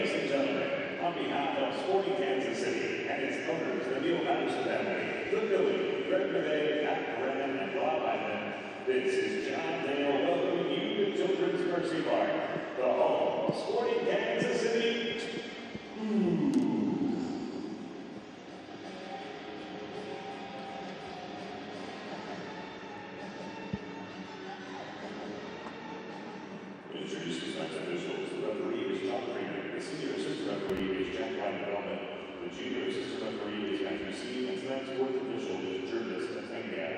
ladies and gentlemen, on behalf of Sporting Kansas City and its owners, the Neil Madison family, the Billy, Greg Renee, Matt Brennan, and Rob Hyman, this is John Dale welcoming you to Children's Mercy Park, the home of Sporting Kansas City. Introduces next officials. The referee is John Freeman. The senior assistant referee is Jack Ryan. The junior assistant referee is Matthew C. And tonight's fourth official is Jervis Nathaniel.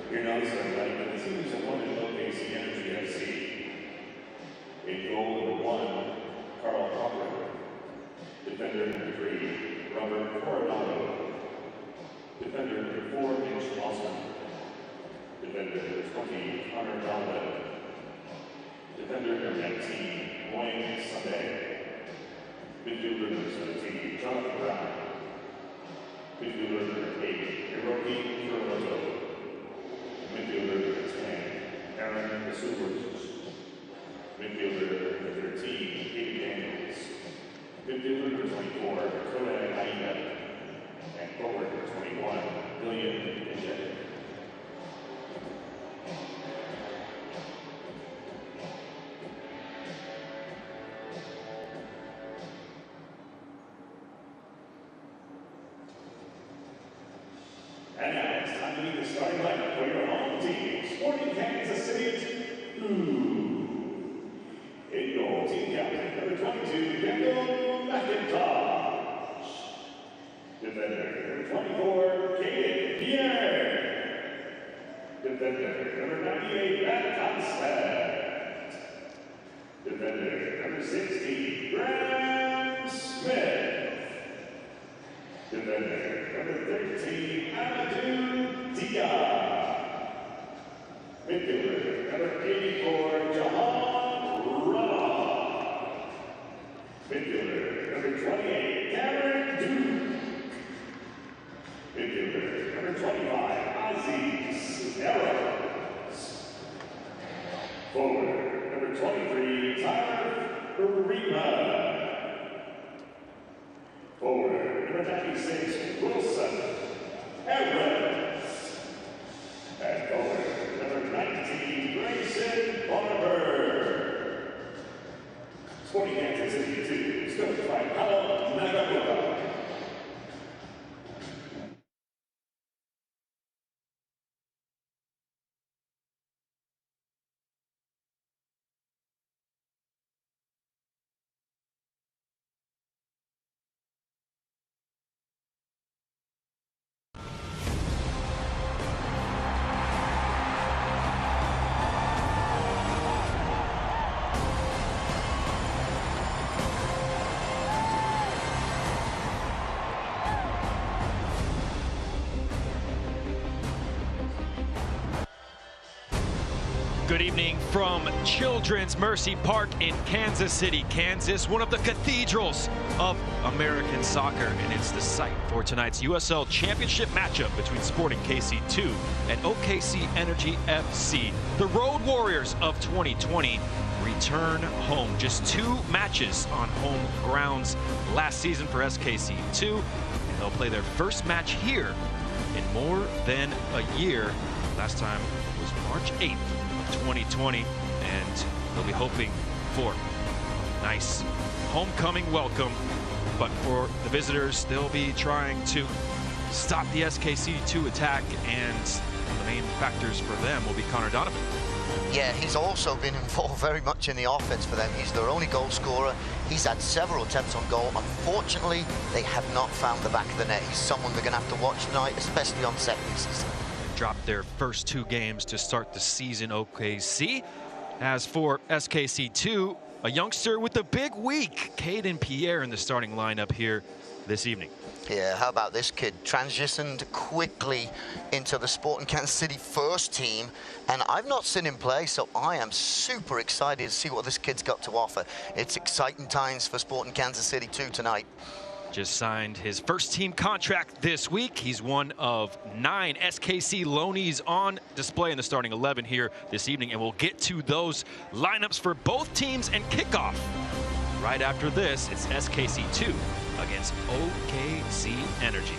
Here now is everybody, the seniors have won in OKC Energy FC. In goal number 1, Carl Cochran. Defender number 3, Robert Coronado. Defender number 4, Mitch Lawson. Defender number 20, Hunter Donlin. Defender number 19, Wayne Sunday. Midfielder number 17, Jonathan Brown. Midfielder number 8, Hiroki Furumoto. Midfielder number 10, Aaron Kasubers. Midfielder number 13, Katie Daniels. Midfielder number 24, Kodak Aida. And forward number 21, William Bishop. And now it's time to meet the starting lineup for your home team, Sporting Kansas City. In goal, team captain number 22, Kendall McIntosh. Defender number 24, Kaden Pierre. Defender number 98, Matt Concept. Defender number 60, Graham Smith. Defender number 13, Amadou Dia. Midfielder number 84, Jahan Rama. Midfielder number 28, Cameron Duke. Midfielder number 25, Aziz Arrows. Forward number 23, Tyler Rima. Forward number 96, Wilson Evans. And forward number 19, Grayson Barber. Sporting Kansas City 2 is coached by Paolo Nagamura. Good evening from Children's Mercy Park in Kansas City, Kansas, one of the cathedrals of American soccer, and it's the site for tonight's USL Championship matchup between Sporting KC2 and OKC Energy FC. The Road Warriors of 2020 return home. Just 2 matches on home grounds last season for SKC2, and they'll play their first match here in more than a year. Last time was March 8th. 2020, and they'll be hoping for a nice homecoming welcome. But for the visitors, they'll be trying to stop the SKC2 attack, and the main factors for them will be Connor Donovan. Yeah, he's also been involved very much in the offense for them. He's their only goal scorer. He's had several attempts on goal. Unfortunately, they have not found the back of the net. He's someone they're going to have to watch tonight, especially on set pieces. Dropped their first 2 games to start the season, OKC. As for SKC2, a youngster with a big week, Caden Pierre in the starting lineup here this evening. Yeah, how about this kid? Transitioned quickly into the Sporting Kansas City first team, and I've not seen him play, so I am super excited to see what this kid's got to offer. It's exciting times for Sporting Kansas City too tonight. just signed his first team contract this week. He's one of 9 SKC loanees on display in the starting 11 here this evening, and we'll get to those lineups for both teams and kickoff. Right after this, it's SKC 2 against OKC Energy.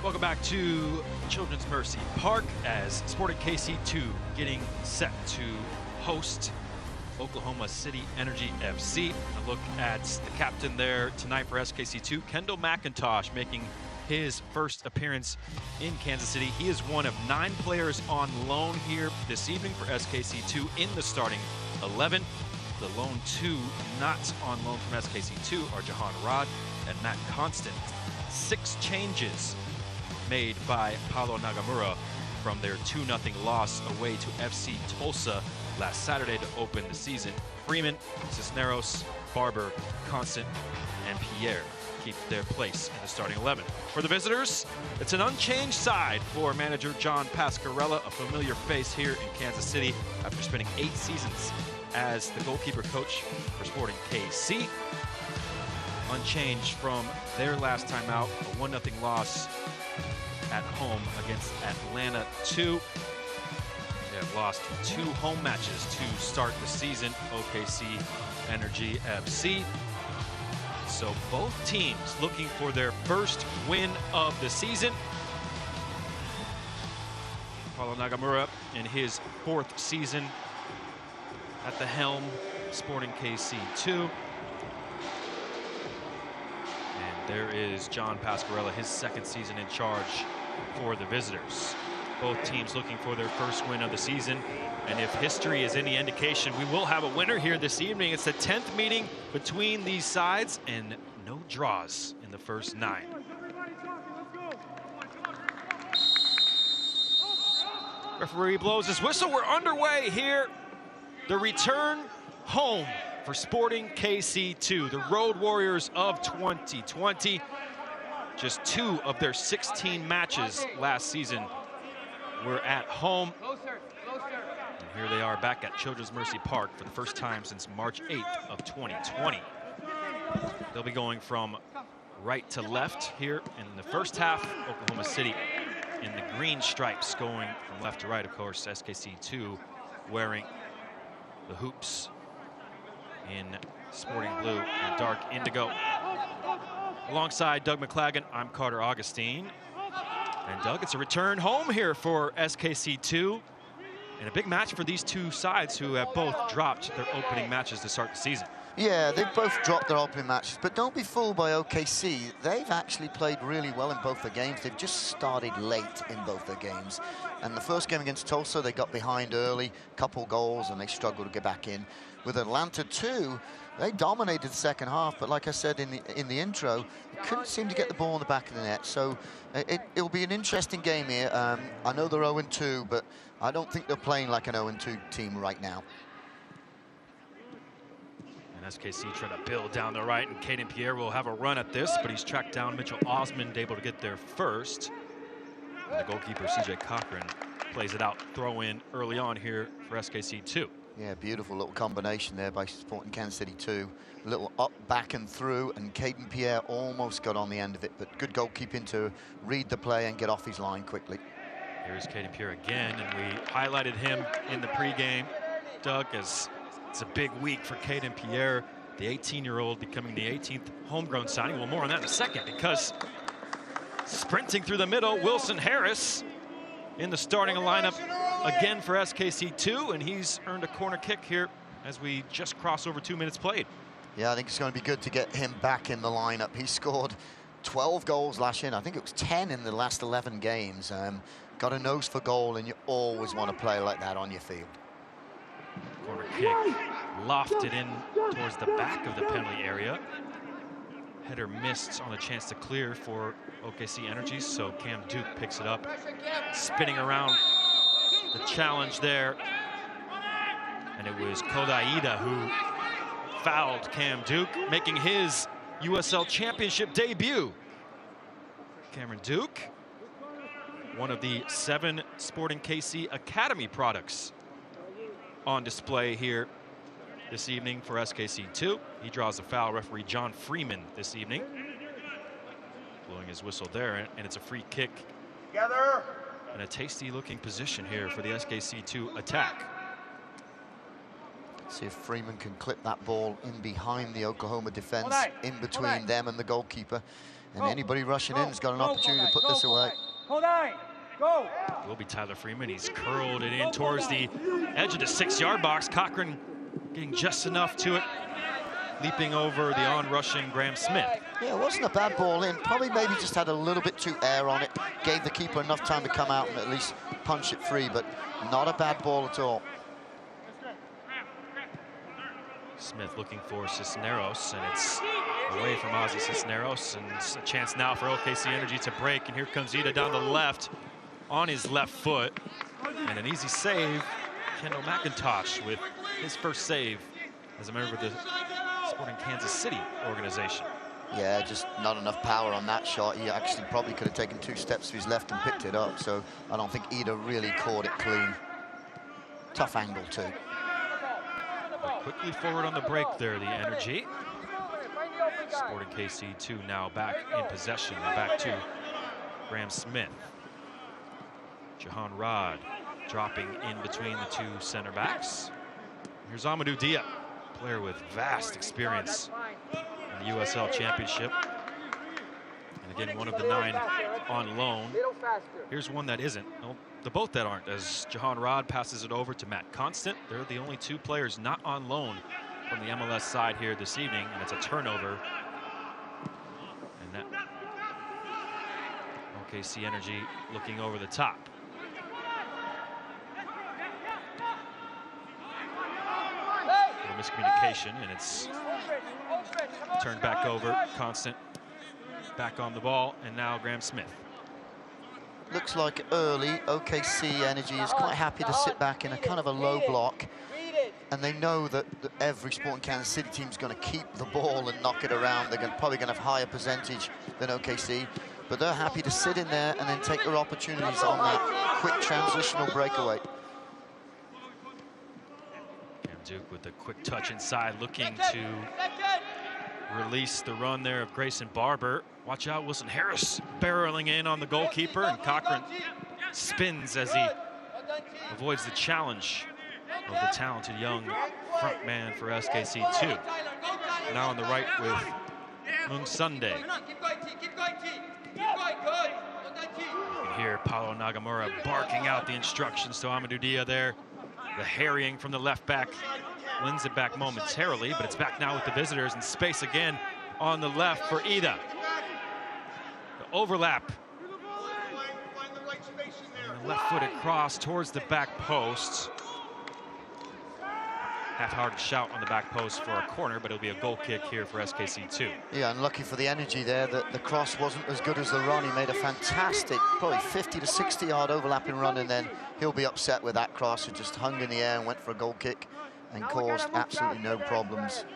Welcome back to Children's Mercy Park as Sporting KC2 getting set to host Oklahoma City Energy FC. A look at the captain there tonight for SKC2, Kendall McIntosh, making his first appearance in Kansas City. He is one of 9 players on loan here this evening for SKC2 in the starting 11. The lone 2 not on loan from SKC2 are Jahan Rod and Matt Constant. 6 changes made by Paulo Nagamura from their 2-0 loss away to FC Tulsa last Saturday to open the season. Freeman, Cisneros, Barber, Constant, and Pierre keep their place in the starting 11. For the visitors, it's an unchanged side for manager John Pascarella, a familiar face here in Kansas City after spending 8 seasons as the goalkeeper coach for Sporting KC. Unchanged from their last time out, a 1-0 loss at home against Atlanta 2. They have lost 2 home matches to start the season, OKC Energy FC. So both teams looking for their first win of the season. Paulo Nagamura in his 4th season at the helm, Sporting KC2. There is John Pascarella, his 2nd season in charge for the visitors. Both teams looking for their first win of the season. And if history is any indication, we will have a winner here this evening. It's the 10th meeting between these sides and no draws in the first 9. Referee blows his whistle. We're underway here. The return home for Sporting KC2, the Road Warriors of 2020. Just 2 of their 16 matches last season were at home. And here they are back at Children's Mercy Park for the first time since March 8th of 2020. They'll be going from right to left here in the first half. Oklahoma City in the green stripes, going from left to right. Of course, SKC2 wearing the hoops in Sporting blue and dark indigo. Alongside Doug McClagan, I'm Carter Augustine. And Doug, it's a return home here for SKC2. And a big match for these two sides who have both dropped their opening matches to start the season. Yeah, they've both dropped their opening matches, but don't be fooled by OKC. They've actually played really well in both their games. They've just started late in both their games. And the first game against Tulsa, they got behind early, couple goals, and they struggled to get back in. With Atlanta, too, they dominated the second half, but like I said in the intro, they couldn't seem to get the ball in the back of the net. So it'll be an interesting game here. I know they're 0-2, but I don't think they're playing like an 0-2 team right now. And SKC trying to build down the right, and Caden Pierre will have a run at this, but he's tracked down Mitchell Osmond, able to get there first. And the goalkeeper, CJ Cochran, plays it out, throw in early on here for SKC2. Yeah, beautiful little combination there by Sporting Kansas City 2. A little up, back and through, and Caden Pierre almost got on the end of it, but good goalkeeping to read the play and get off his line quickly. Here's Caden Pierre again, and we highlighted him in the pregame, Doug, as it's a big week for Caden Pierre, the 18-year-old becoming the 18th homegrown signing. Well, more on that in a second, because sprinting through the middle, Wilson Harris in the starting lineup again for SKC2, and he's earned a corner kick here as we just cross over 2 minutes played. Yeah, I think it's going to be good to get him back in the lineup. He scored 12 goals last year. I think it was 10 in the last 11 games. Got a nose for goal, and you always want to play like that on your field. Corner kick lofted in towards the back of the penalty area. Header missed on a chance to clear for OKC Energy, so Cam Duke picks it up, spinning around the challenge there. And it was Kodaida who fouled Cam Duke, making his USL Championship debut. Cameron Duke, one of the 7 Sporting KC Academy products on display here this evening for SKC2. He draws a foul. Referee John Freeman this evening blowing his whistle there, and it's a free kick. Together. And a tasty looking position here for the SKC2 attack. See if Freeman can clip that ball in behind the Oklahoma defense, in between them and the goalkeeper. And anybody rushing in has got an opportunity to put this away. Go. Will be Tyler Freeman. He's curled it in towards the edge of the 6-yard box. Cochran getting just enough to it, leaping over the on-rushing Graham Smith. Yeah, it wasn't a bad ball in. Probably maybe just had a little bit too air on it. Gave the keeper enough time to come out and at least punch it free, but not a bad ball at all. Smith looking for Cisneros, and it's away from Ozzy Cisneros, and it's a chance now for OKC Energy to break, and here comes Ida down the left on his left foot, and an easy save. Kendall McIntosh with his first save as a member of the Sporting Kansas City organization. Yeah, just not enough power on that shot. He actually probably could have taken 2 steps to his left and picked it up, so I don't think Ida really caught it clean. Tough angle too. But quickly forward on the break there, the Energy. Sporting KC2 now back in possession. Back to Graham Smith. Jahan Rod dropping in between the 2 center backs. Here's Amadou Dia, player with vast experience in the USL Championship. And again, one of the 9 on loan. Here's one that isn't. Well, the both that aren't, as Jahan Rod passes it over to Matt Constant. They're the only 2 players not on loan from the MLS side here this evening, and it's a turnover. And that OKC Energy looking over the top. A miscommunication, and it's turned back over. Constant back on the ball, and now Graham Smith. Looks like early OKC Energy is quite happy to sit back in a kind of a low block, and they know that every Sporting Kansas City team is going to keep the ball and knock it around. They're probably going to have higher percentage than OKC, but they're happy to sit in there and then take their opportunities on that quick transitional breakaway. Cam Duke with a quick touch inside, looking to release the run there of Grayson Barber. Watch out, Wilson Harris barreling in on the goalkeeper, and Cochran spins as he avoids the challenge of the talented young front man for SKC2. Now on the right with Mung Sunday. You can hear Paulo Nagamura barking out the instructions to Amadou Dia there. The harrying from the left back wins it back momentarily, but it's back now with the visitors in space again on the left for Ida. The overlap. And the left-footed cross towards the back post. Half-hearted shout on the back post for a corner, but it'll be a goal kick here for SKC2. Yeah, unlucky for the Energy there that the cross wasn't as good as the run. He made a fantastic, probably 50 to 60 yard overlapping run, and then he'll be upset with that cross, who just hung in the air and went for a goal kick and caused absolutely no problems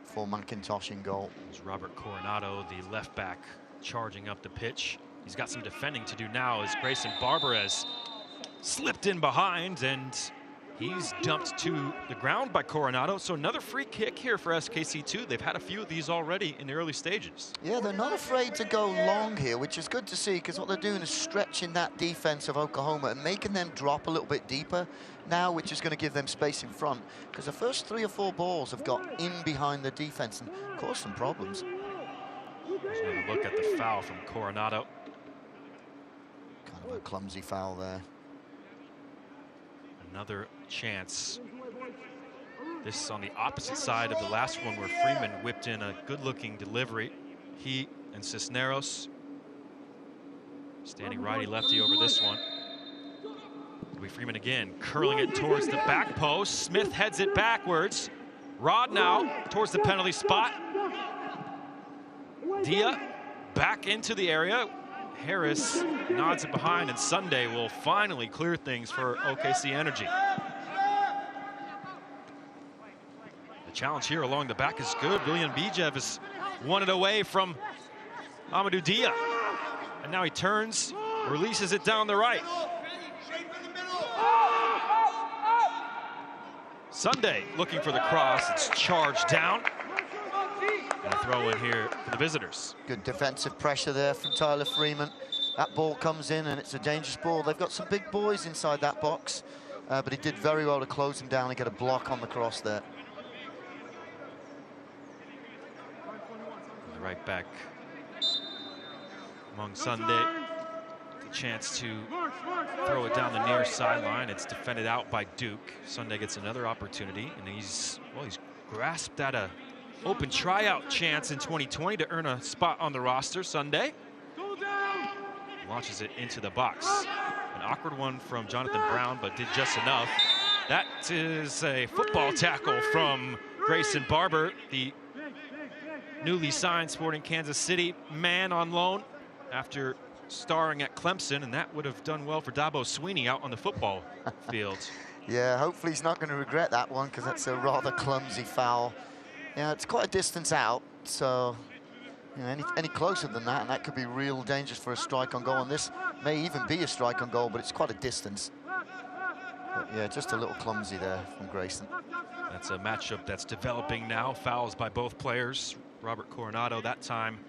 for McIntosh in goal. It's Robert Coronado, the left back, charging up the pitch. He's got some defending to do now as Grayson Barber has slipped in behind, and he's dumped to the ground by Coronado. So another free kick here for SKC2. They've had a few of these already in the early stages. Yeah, they're not afraid to go long here, which is good to see, because what they're doing is stretching that defense of Oklahoma and making them drop a little bit deeper now, which is going to give them space in front, because the first 3 or 4 balls have got in behind the defense and caused some problems. There's another look at the foul from Coronado. Kind of a clumsy foul there. Another chance. This on the opposite side of the last one, where Freeman whipped in a good-looking delivery. He and Cisneros standing righty-lefty over this one. It'll be Freeman again, curling it towards the back post. Smith heads it backwards. Rod now towards the penalty spot. Dia back into the area. Harris nods it behind, and Sunday will finally clear things for OKC Energy. The challenge here along the back is good. William Bijev has won it away from Amadou Dia. And now he turns, releases it down the right. Sunday looking for the cross. It's charged down. And a throw in here for the visitors. Good defensive pressure there from Tyler Freeman. That ball comes in and it's a dangerous ball. They've got some big boys inside that box, but he did very well to close him down and get a block on the cross there. The right back among Sunday. The chance to throw it down the near sideline. It's defended out by Duke. Sunday gets another opportunity, and he's grasped at a open tryout chance in 2020 to earn a spot on the roster. Sunday launches it into the box. An awkward one from Jonathan Brown, but did just enough. That is a football tackle from Grayson Barber, the newly signed Sporting Kansas City man on loan after starring at Clemson, and that would have done well for Dabo Sweeney out on the football field. Yeah, hopefully he's not going to regret that one, because that's a rather clumsy foul. Yeah, it's quite a distance out, so you know, any closer than that, and that could be real dangerous for a strike on goal. And this may even be a strike on goal, but it's quite a distance. But yeah, just a little clumsy there from Grayson. That's a matchup that's developing now. Fouls by both players. Robert Coronado that time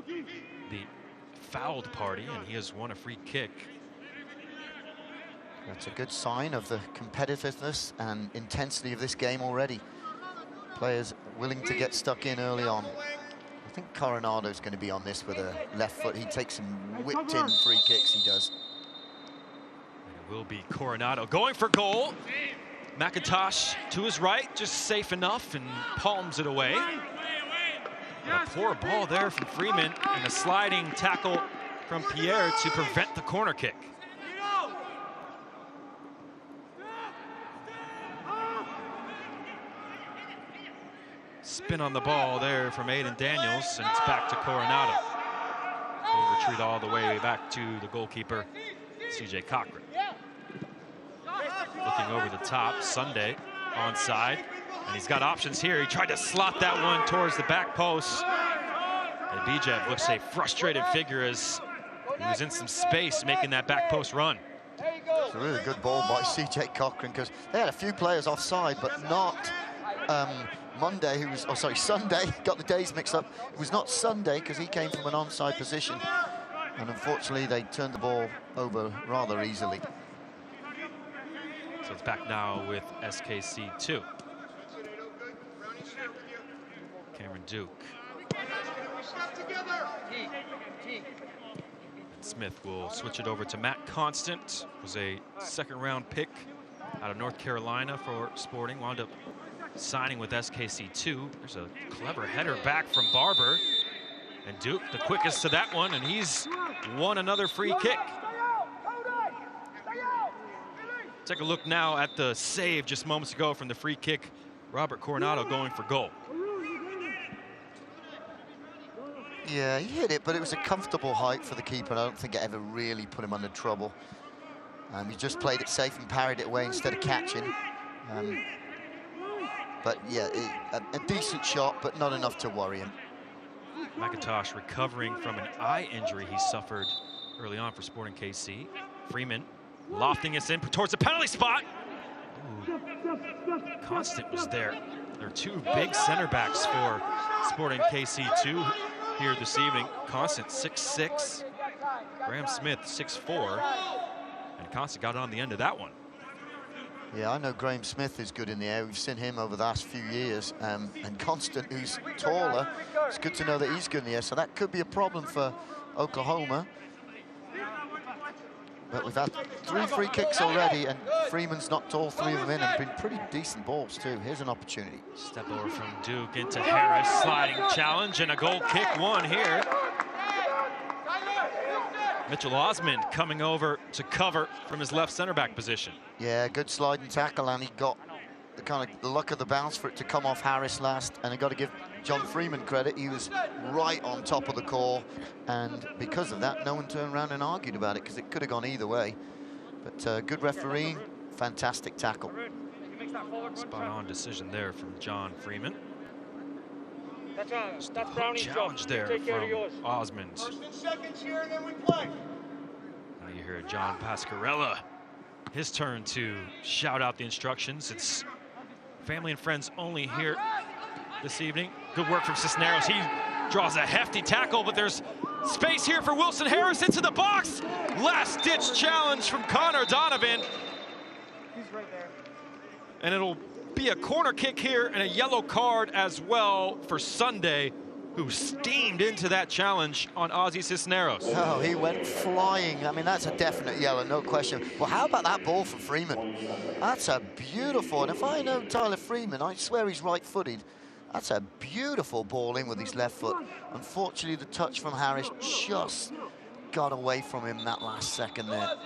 the fouled party, and he has won a free kick. That's a good sign of the competitiveness and intensity of this game already. Players willing to get stuck in early on. I think Coronado's going to be on this with a left foot. He takes some whipped-in free kicks, he does. And it will be Coronado going for goal. McIntosh to his right, just safe enough, and palms it away. And a poor ball there from Freeman, and a sliding tackle from Pierre to prevent the corner kick. Spin on the ball there from Aiden Daniels, and it's back to Coronado. He'll retreat all the way back to the goalkeeper, CJ Cochran. Looking over the top, Sunday onside, and he's got options here. He tried to slot that one towards the back post, and Bijev looks a frustrated figure as he was in some space making that back post run. It's a really good ball by CJ Cochran, because they had a few players offside, but not Monday, who was, Sunday, got the days mixed up. It was not Sunday, because he came from an onside position, and unfortunately they turned the ball over rather easily. So it's back now with SKC2. Duke. And Smith will switch it over to Matt Constant, was a second-round pick out of North Carolina for Sporting, wound up signing with SKC2. There's a clever header back from Barber. And Duke, the quickest to that one, and he's won another free kick. Take a look now at the save just moments ago from the free kick. Robert Coronado going for goal. Yeah, he hit it, but it was a comfortable height for the keeper, and I don't think it ever really put him under trouble. He just played it safe and parried it away instead of catching. But yeah, a decent shot, but not enough to worry him. McIntosh recovering from an eye injury he suffered early on for Sporting KC. Freeman lofting us in towards the penalty spot. Ooh. Constant was there. There are two big center backs for Sporting KC2 here this evening. Constant 6'6", Graham Smith 6'4", and Constant got on the end of that one. Yeah, I know Graham Smith is good in the air. We've seen him over the last few years. And Constant, who's taller, it's good to know that he's good in the air. So that could be a problem for Oklahoma. But we've had 3 free kicks already, and Freeman's knocked all 3 of them in, and been pretty decent balls too. Here's an opportunity. Step over from Duke into Harris, sliding challenge, and a goal kick won here. Mitchell Osmond coming over to cover from his left center back position. Yeah, good sliding tackle, and he got the kind of the luck of the bounce for it to come off Harris last. And I got to give John Freeman credit. He was right on top of the call, and because of that, no one turned around and argued about it, because it could have gone either way. But good refereeing, fantastic tackle. Spot on decision there from John Freeman. That's Brownie's challenge there from Osmond. Now you hear John Pascarella. His turn to shout out the instructions. It's family and friends only here this evening. Good work from Cisneros. He draws a hefty tackle, but there's space here for Wilson Harris into the box. Last-ditch challenge from Connor Donovan. He's right there. And it'll be a corner kick here and a yellow card as well for Sunday, who steamed into that challenge on Ozzy Cisneros. Oh, he went flying. I mean, that's a definite yellow, no question. Well, how about that ball from Freeman? That's a beautiful, and if I know Tyler Freeman, I swear he's right-footed. That's a beautiful ball in with his left foot. Unfortunately, the touch from Harris just got away from him that last second there.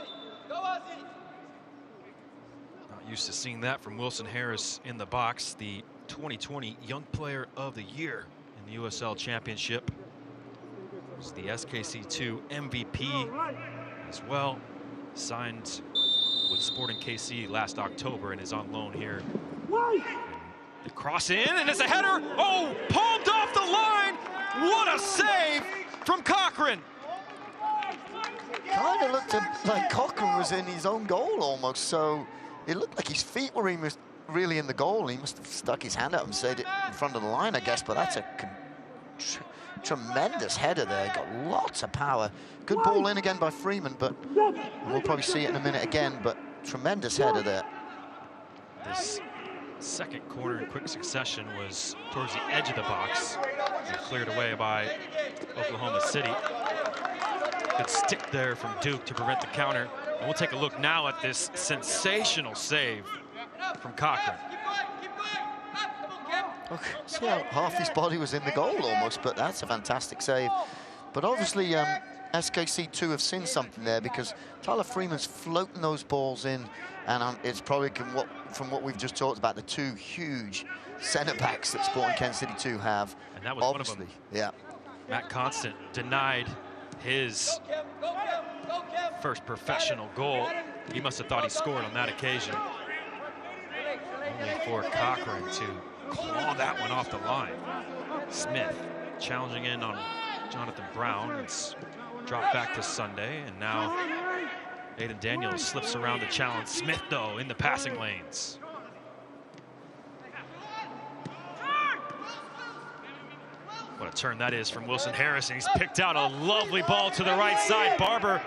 Used to seeing that from Wilson Harris in the box, the 2020 Young Player of the Year in the USL Championship. Was the SKC2 MVP as well. Signed with Sporting KC last October and is on loan here. The cross in, and it's a header. Oh, palmed off the line. What a save from Cochran. Kind of looked like Cochran was in his own goal almost, so it looked like his feet were really in the goal. He must have stuck his hand out and said it in front of the line, I guess, but that's a tremendous header there. Got lots of power. Good ball in again by Freeman, but we'll probably see it in a minute again, but tremendous header there. This second corner in quick succession was towards the edge of the box and cleared away by Oklahoma City. Good stick there from Duke to prevent the counter. And we'll take a look now at this sensational save from Cochran. Okay, see how half his body was in the goal almost, but that's a fantastic save. But obviously, SKC2 have seen something there, because Tyler Freeman's floating those balls in, and it's probably from what we've just talked about, the 2 huge centre-backs that Sporting Kansas City 2 have. And that was obviously one of them. Yeah. Matt Constant denied his first professional goal. He must have thought he scored on that occasion. Only for Cochran to claw that one off the line. Smith challenging in on Jonathan Brown. It's dropped back to Sunday, and now Aiden Daniels slips around the challenge. Smith, though, in the passing lanes. What a turn that is from Wilson Harris, and he's picked out a lovely ball to the right side. Barber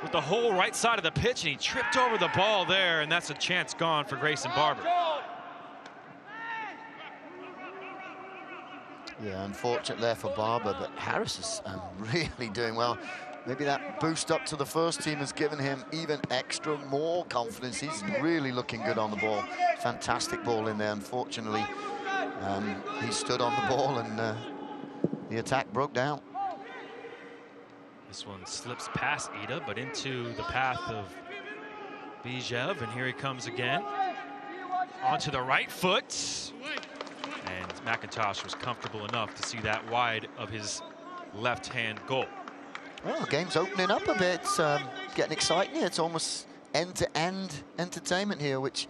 with the whole right side of the pitch, and he tripped over the ball there, and that's a chance gone for Grayson Barber. Yeah, unfortunate there for Barber, but Harris is really doing well. Maybe that boost up to the first team has given him even extra more confidence. He's really looking good on the ball. Fantastic ball in there. Unfortunately, he stood on the ball and the attack broke down. This one slips past Ida, but into the path of Bijev, and here he comes again. Onto the right foot. And McIntosh was comfortable enough to see that wide of his left-hand goal. Well, the game's opening up a bit. It's getting exciting here. It's almost end-to-end entertainment here, which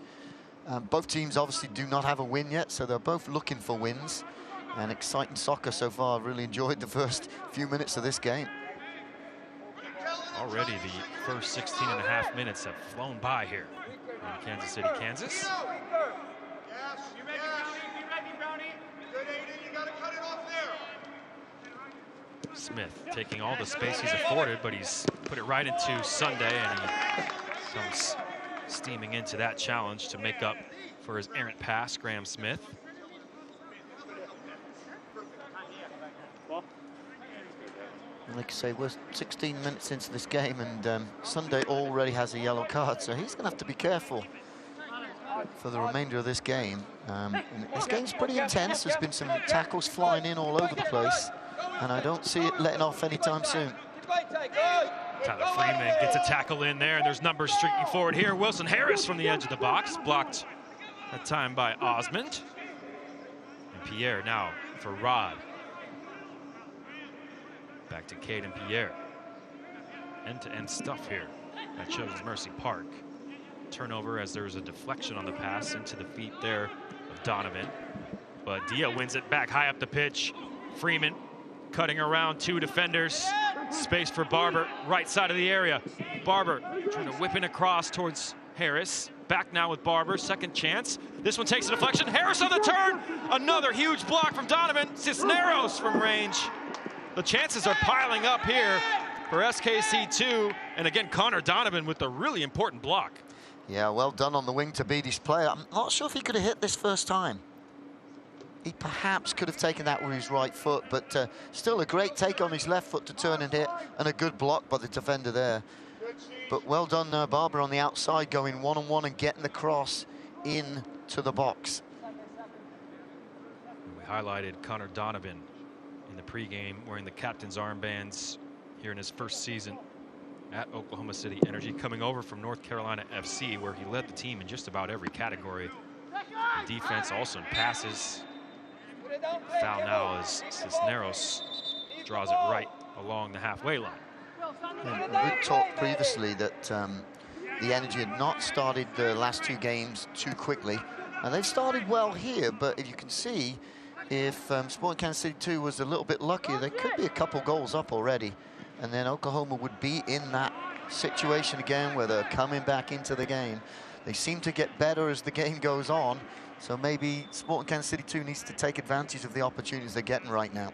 both teams obviously do not have a win yet, so they're both looking for wins. And exciting soccer so far. I've really enjoyed the first few minutes of this game. Already the first 16.5 minutes have flown by here in Kansas City, Kansas. Smith taking all the space he's afforded, but he's put it right into Sunday, and he comes steaming into that challenge to make up for his errant pass, Graham Smith. Like I say, we're 16 minutes into this game, and Sunday already has a yellow card, so he's going to have to be careful for the remainder of this game. And this game's pretty intense. There's been some tackles flying in all over the place, and I don't see it letting off anytime soon. Tyler Freeman gets a tackle in there, and there's numbers streaking forward here. Wilson Harris from the edge of the box, blocked that time by Osmond. And Pierre now for Rod. Back to Cade and Pierre. End-to-end stuff here at Children's Mercy Park. Turnover as there was a deflection on the pass into the feet there of Donovan. But Dia wins it back high up the pitch. Freeman cutting around two defenders. Space for Barber, right side of the area. Barber trying to whip it across towards Harris. Back now with Barber, second chance. This one takes a deflection. Harris on the turn. Another huge block from Donovan. Cisneros from range. The chances are piling up here for SKC2. And again, Connor Donovan with a really important block. Yeah, well done on the wing to beat his player. I'm not sure if he could have hit this first time. He perhaps could have taken that with his right foot, but still a great take on his left foot to turn and hit, and a good block by the defender there. But well done, Barber on the outside, going one-on-one and getting the cross into the box. We highlighted Connor Donovan in the pregame, wearing the captain's armbands here in his first season at Oklahoma City Energy, coming over from North Carolina FC, where he led the team in just about every category. In defense, also in passes. Foul now as Cisneros draws it right along the halfway line. Yeah, we talked previously that the Energy had not started the last two games too quickly, and they've started well here, but if you can see, if Sporting Kansas City 2 was a little bit luckier, there could be a couple goals up already, and then Oklahoma would be in that situation again where they're coming back into the game. They seem to get better as the game goes on, so maybe Sporting Kansas City 2 needs to take advantage of the opportunities they're getting right now.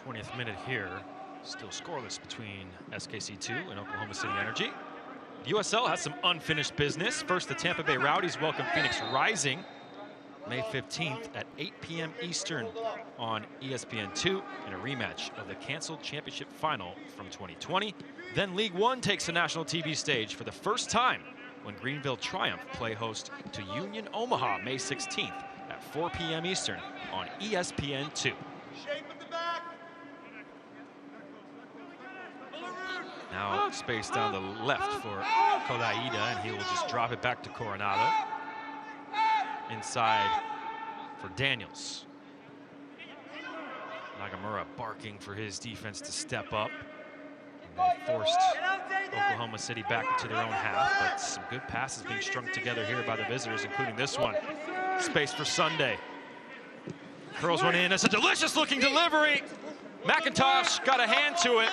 20th minute here, still scoreless between SKC2 and Oklahoma City Energy. USL has some unfinished business. First, the Tampa Bay Rowdies welcome Phoenix Rising May 15th at 8 p.m. Eastern on ESPN2 in a rematch of the canceled championship final from 2020. Then League One takes the national TV stage for the first time when Greenville Triumph play host to Union Omaha May 16th at 4 p.m. Eastern on ESPN2. Now space down the left for Kolaida, and he will just drop it back to Coronado. Inside for Daniels. Nagamura barking for his defense to step up. And they forced Oklahoma City back into their own half, but some good passes being strung together here by the visitors, including this one. Space for Sunday. Curls one in. It's a delicious looking delivery. McIntosh got a hand to it.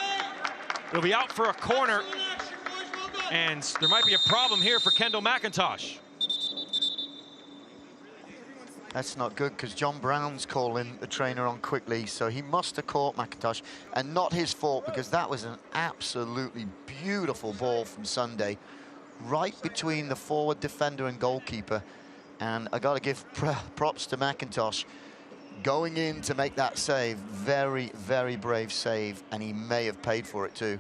It'll be out for a corner, and there might be a problem here for Kendall McIntosh. That's not good, because John Brown's calling the trainer on quickly, so he must have caught McIntosh, and not his fault, because that was an absolutely beautiful ball from Sunday, right between the forward defender and goalkeeper. And I got to give props to McIntosh. going in to make that save. Very, very brave save, and he may have paid for it too.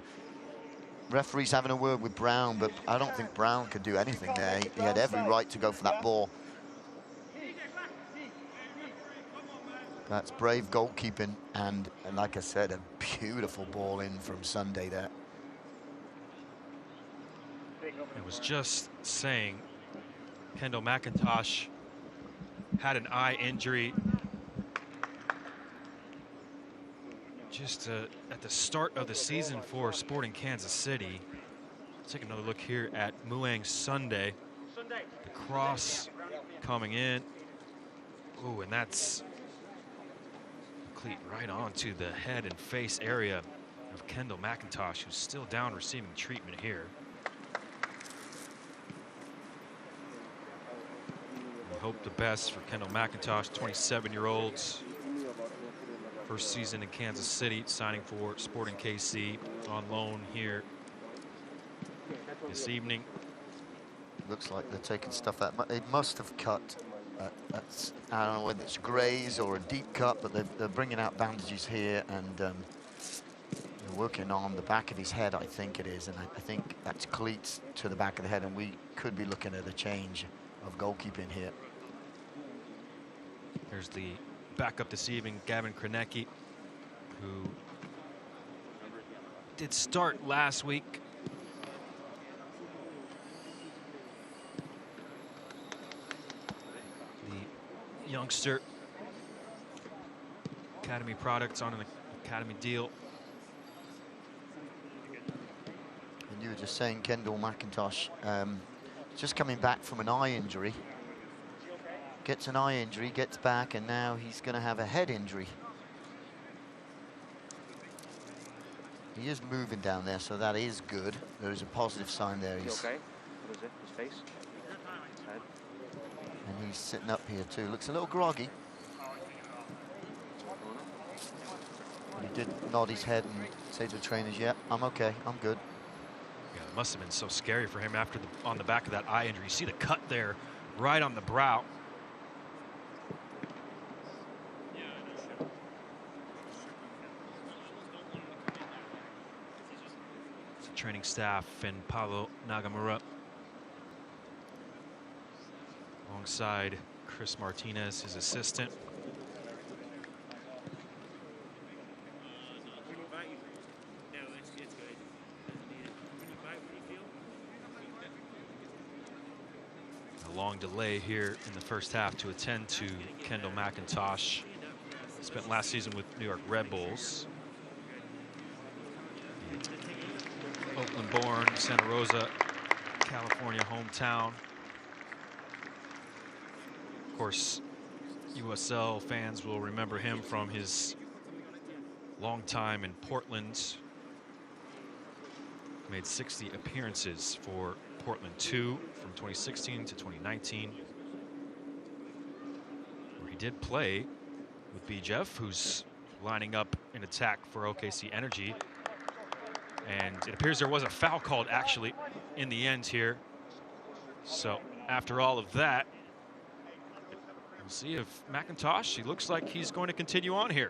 Referee's having a word with Brown, but I don't think Brown could do anything there. He had every right to go for that ball. That's brave goalkeeping, and like I said, a beautiful ball in from Sunday there. I was just saying, Kendall McIntosh had an eye injury just at the start of the season for Sporting Kansas City. Let's take another look here at Muang Sunday. The cross coming in. Ooh, and that's cleat right onto the head and face area of Kendall McIntosh, who's still down receiving treatment here. We hope the best for Kendall McIntosh, 27-year-olds. First season in Kansas City, signing for Sporting KC on loan here this evening. Looks like they're taking stuff out. They must have cut. That's, I don't know whether it's graze or a deep cut, but they're bringing out bandages here, and they're working on the back of his head, I think it is, and I think that's cleats to the back of the head, and we could be looking at a change of goalkeeping here. Here's the backup this evening, Gavin Krenecki, who did start last week. The youngster, academy products on an academy deal. And you were just saying Kendall McIntosh, just coming back from an eye injury. Gets an eye injury, gets back, and now he's going to have a head injury. He is moving down there, so that is good. There is a positive sign there. He's okay? What is it? His face? His head? And he's sitting up here too. Looks a little groggy. But he did nod his head and say to the trainers, "Yeah, I'm okay. I'm good." Yeah, it must have been so scary for him after on the back of that eye injury. You see the cut there, right on the brow. Training staff and Paulo Nagamura alongside Chris Martinez, his assistant. A long delay here in the first half to attend to Kendall McIntosh. Spent last season with New York Red Bulls. Oakland-born, Santa Rosa, California hometown. Of course, USL fans will remember him from his long time in Portland. Made 60 appearances for Portland 2 from 2016 to 2019, where he did play with B. Jeff, who's lining up in attack for OKC Energy. And it appears there was a foul called actually in the end here. So after all of that, we'll see if McIntosh, he looks like he's going to continue on here.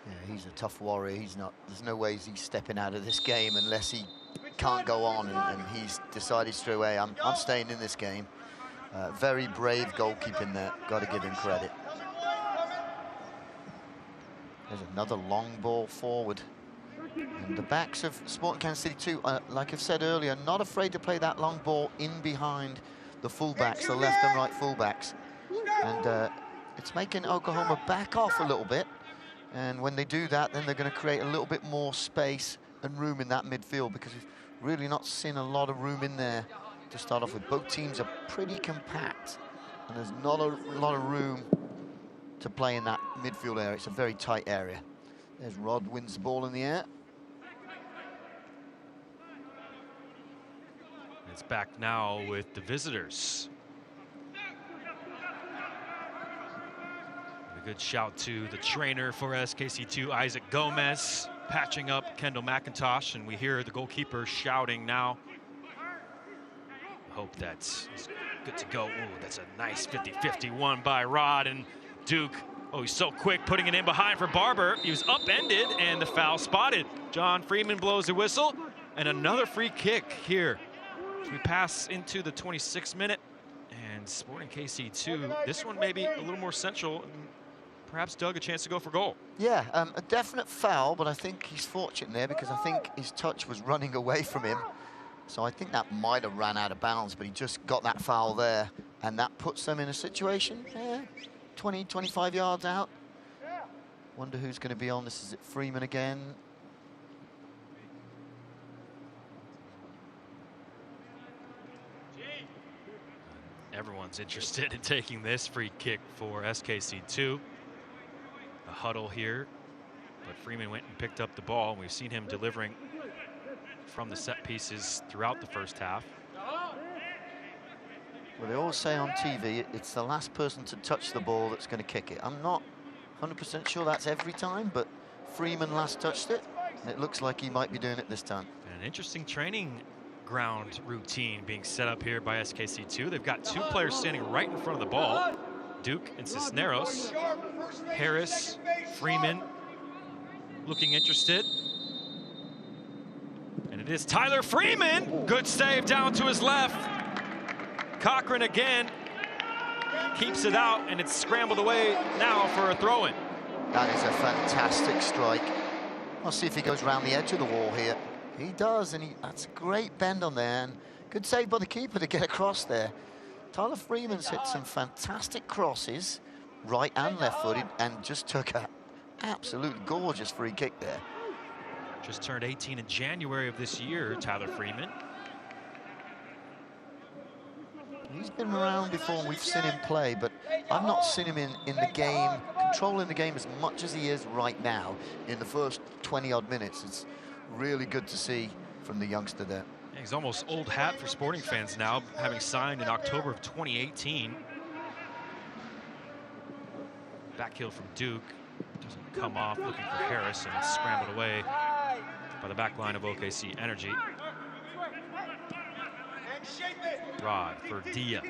Yeah, he's a tough warrior. He's not, there's no ways he's stepping out of this game unless he can't go on, and he's decided straight away, I'm staying in this game. Very brave goalkeeping there, got to give him credit. There's another long ball forward. And the backs of Sporting Kansas City too, like I've said earlier, not afraid to play that long ball in behind the fullbacks, the left and right fullbacks. And it's making Oklahoma back off a little bit. And when they do that, then they're going to create a little bit more space and room in that midfield, because we've really not seen a lot of room in there to start off with. Both teams are pretty compact, and there's not a lot of room to play in that midfield area. It's a very tight area. There's Rod, wins the ball in the air. It's back now with the visitors. A good shout to the trainer for SKC2, Isaac Gomez, patching up Kendall McIntosh, and we hear the goalkeeper shouting now. I hope that's good to go. Ooh, that's a nice 50-50 one by Rod, and Duke Oh, he's so quick putting it in behind for Barber. He was upended and the foul spotted. John Freeman blows the whistle and another free kick here. We pass into the 26th minute and Sporting KC 2. This one maybe a little more central. And perhaps Doug a chance to go for goal. Yeah, a definite foul, but I think he's fortunate there because I think his touch was running away from him. So I think that might have ran out of bounds, but he just got that foul there, and that puts them in a situation 20, 25 yards out. Wonder who's going to be on this. Is it Freeman again? Everyone's interested in taking this free kick for SKC2. The huddle here, but Freeman went and picked up the ball. We've seen him delivering from the set pieces throughout the first half. Well, they always say on TV, it's the last person to touch the ball that's going to kick it. I'm not 100% sure that's every time, but Freeman last touched it, and it looks like he might be doing it this time. An interesting training ground routine being set up here by SKC2. They've got two players standing right in front of the ball, Duke and Cisneros. Harris, Freeman looking interested. And it is Tyler Freeman. Good save down to his left. Cochran again keeps it out, and it's scrambled away now for a throw-in. That is a fantastic strike. I'll see if he goes around the edge of the wall here. He does, and that's a great bend on there. And good save by the keeper to get across there. Tyler Freeman's hit some fantastic crosses, right and left-footed, and just took an absolutely gorgeous free kick there. Just turned 18 in January of this year, Tyler Freeman. He's been around before, we've seen him play, but I've not seen him in the game, controlling the game as much as he is right now in the first 20-odd minutes. It's really good to see from the youngster there. Yeah, he's almost old hat for Sporting fans now, having signed in October of 2018. Back heel from Duke. Doesn't come off, looking for Harris, and it's scrambled away by the back line of OKC Energy. Rod for Dia.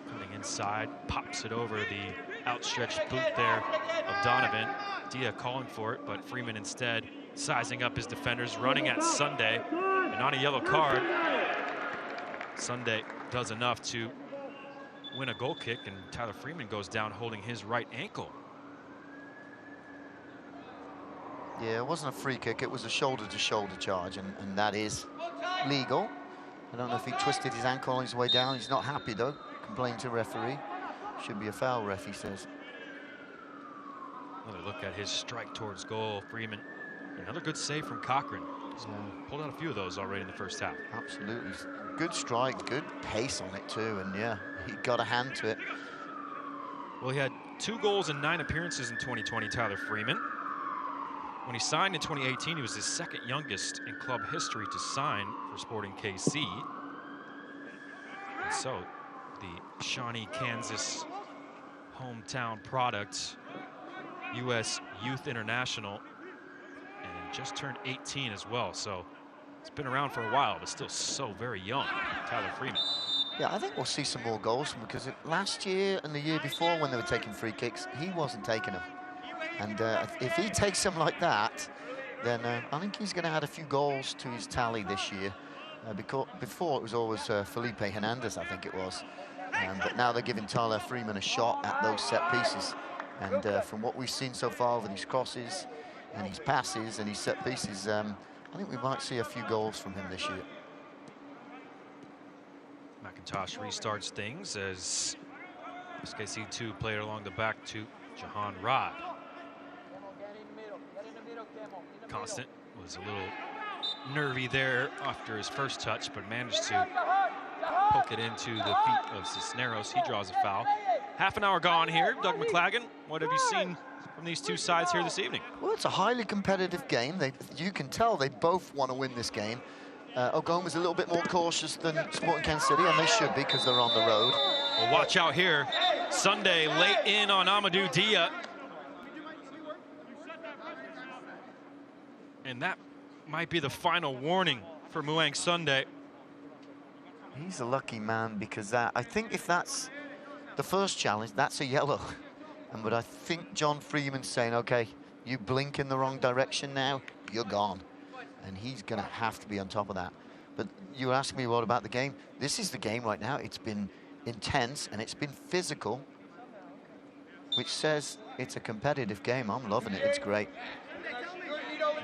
Coming inside, pops it over the outstretched boot there of Donovan. Dia calling for it, but Freeman instead sizing up his defenders, running at Sunday. And on a yellow card, Sunday does enough to win a goal kick, and Tyler Freeman goes down holding his right ankle. Yeah, it wasn't a free kick, it was a shoulder-to-shoulder charge, and that is legal. I don't know if he twisted his ankle on his way down. He's not happy, though. Complained to referee. Should be a foul, ref, he says. Another look at his strike towards goal. Freeman, another good save from Cochran. He's pulled out a few of those already in the first half. Absolutely. Good strike, good pace on it, too. And, yeah, he got a hand to it. Well, he had 2 goals and 9 appearances in 2020, Tyler Freeman. When he signed in 2018, he was the second youngest in club history to sign for Sporting KC. And so, the Shawnee, Kansas hometown product, U.S. Youth International, and just turned 18 as well. So, it's been around for a while, but still so very young, Tyler Freeman. Yeah, I think we'll see some more goals from him because last year and the year before when they were taking free kicks, he wasn't taking them. And if he takes them like that, then I think he's going to add a few goals to his tally this year. Because before it was always Felipe Hernandez, I think it was. But now they're giving Tyler Freeman a shot at those set pieces. And from what we've seen so far with his crosses and his passes and his set pieces, I think we might see a few goals from him this year. McIntosh restarts things as SKC2 played along the back to Jahan Rod. Constant was a little nervy there after his first touch, but managed to poke it into the feet of Cisneros. He draws a foul. Half an hour gone here. Doug McClagan, what have you seen from these two sides here this evening? Well, it's a highly competitive game. You can tell they both want to win this game. Oklahoma's a little bit more cautious than Sporting Kansas City, and they should be because they're on the road. Well, watch out here. Sunday late in on Amadou Dia. And that might be the final warning for Muang Sunday. He's a lucky man because I think if that's the first challenge, that's a yellow. But I think John Freeman's saying, okay, you blink in the wrong direction now, you're gone. And he's going to have to be on top of that. But you asked me what about the game. This is the game right now. It's been intense and it's been physical, which says it's a competitive game. I'm loving it. It's great.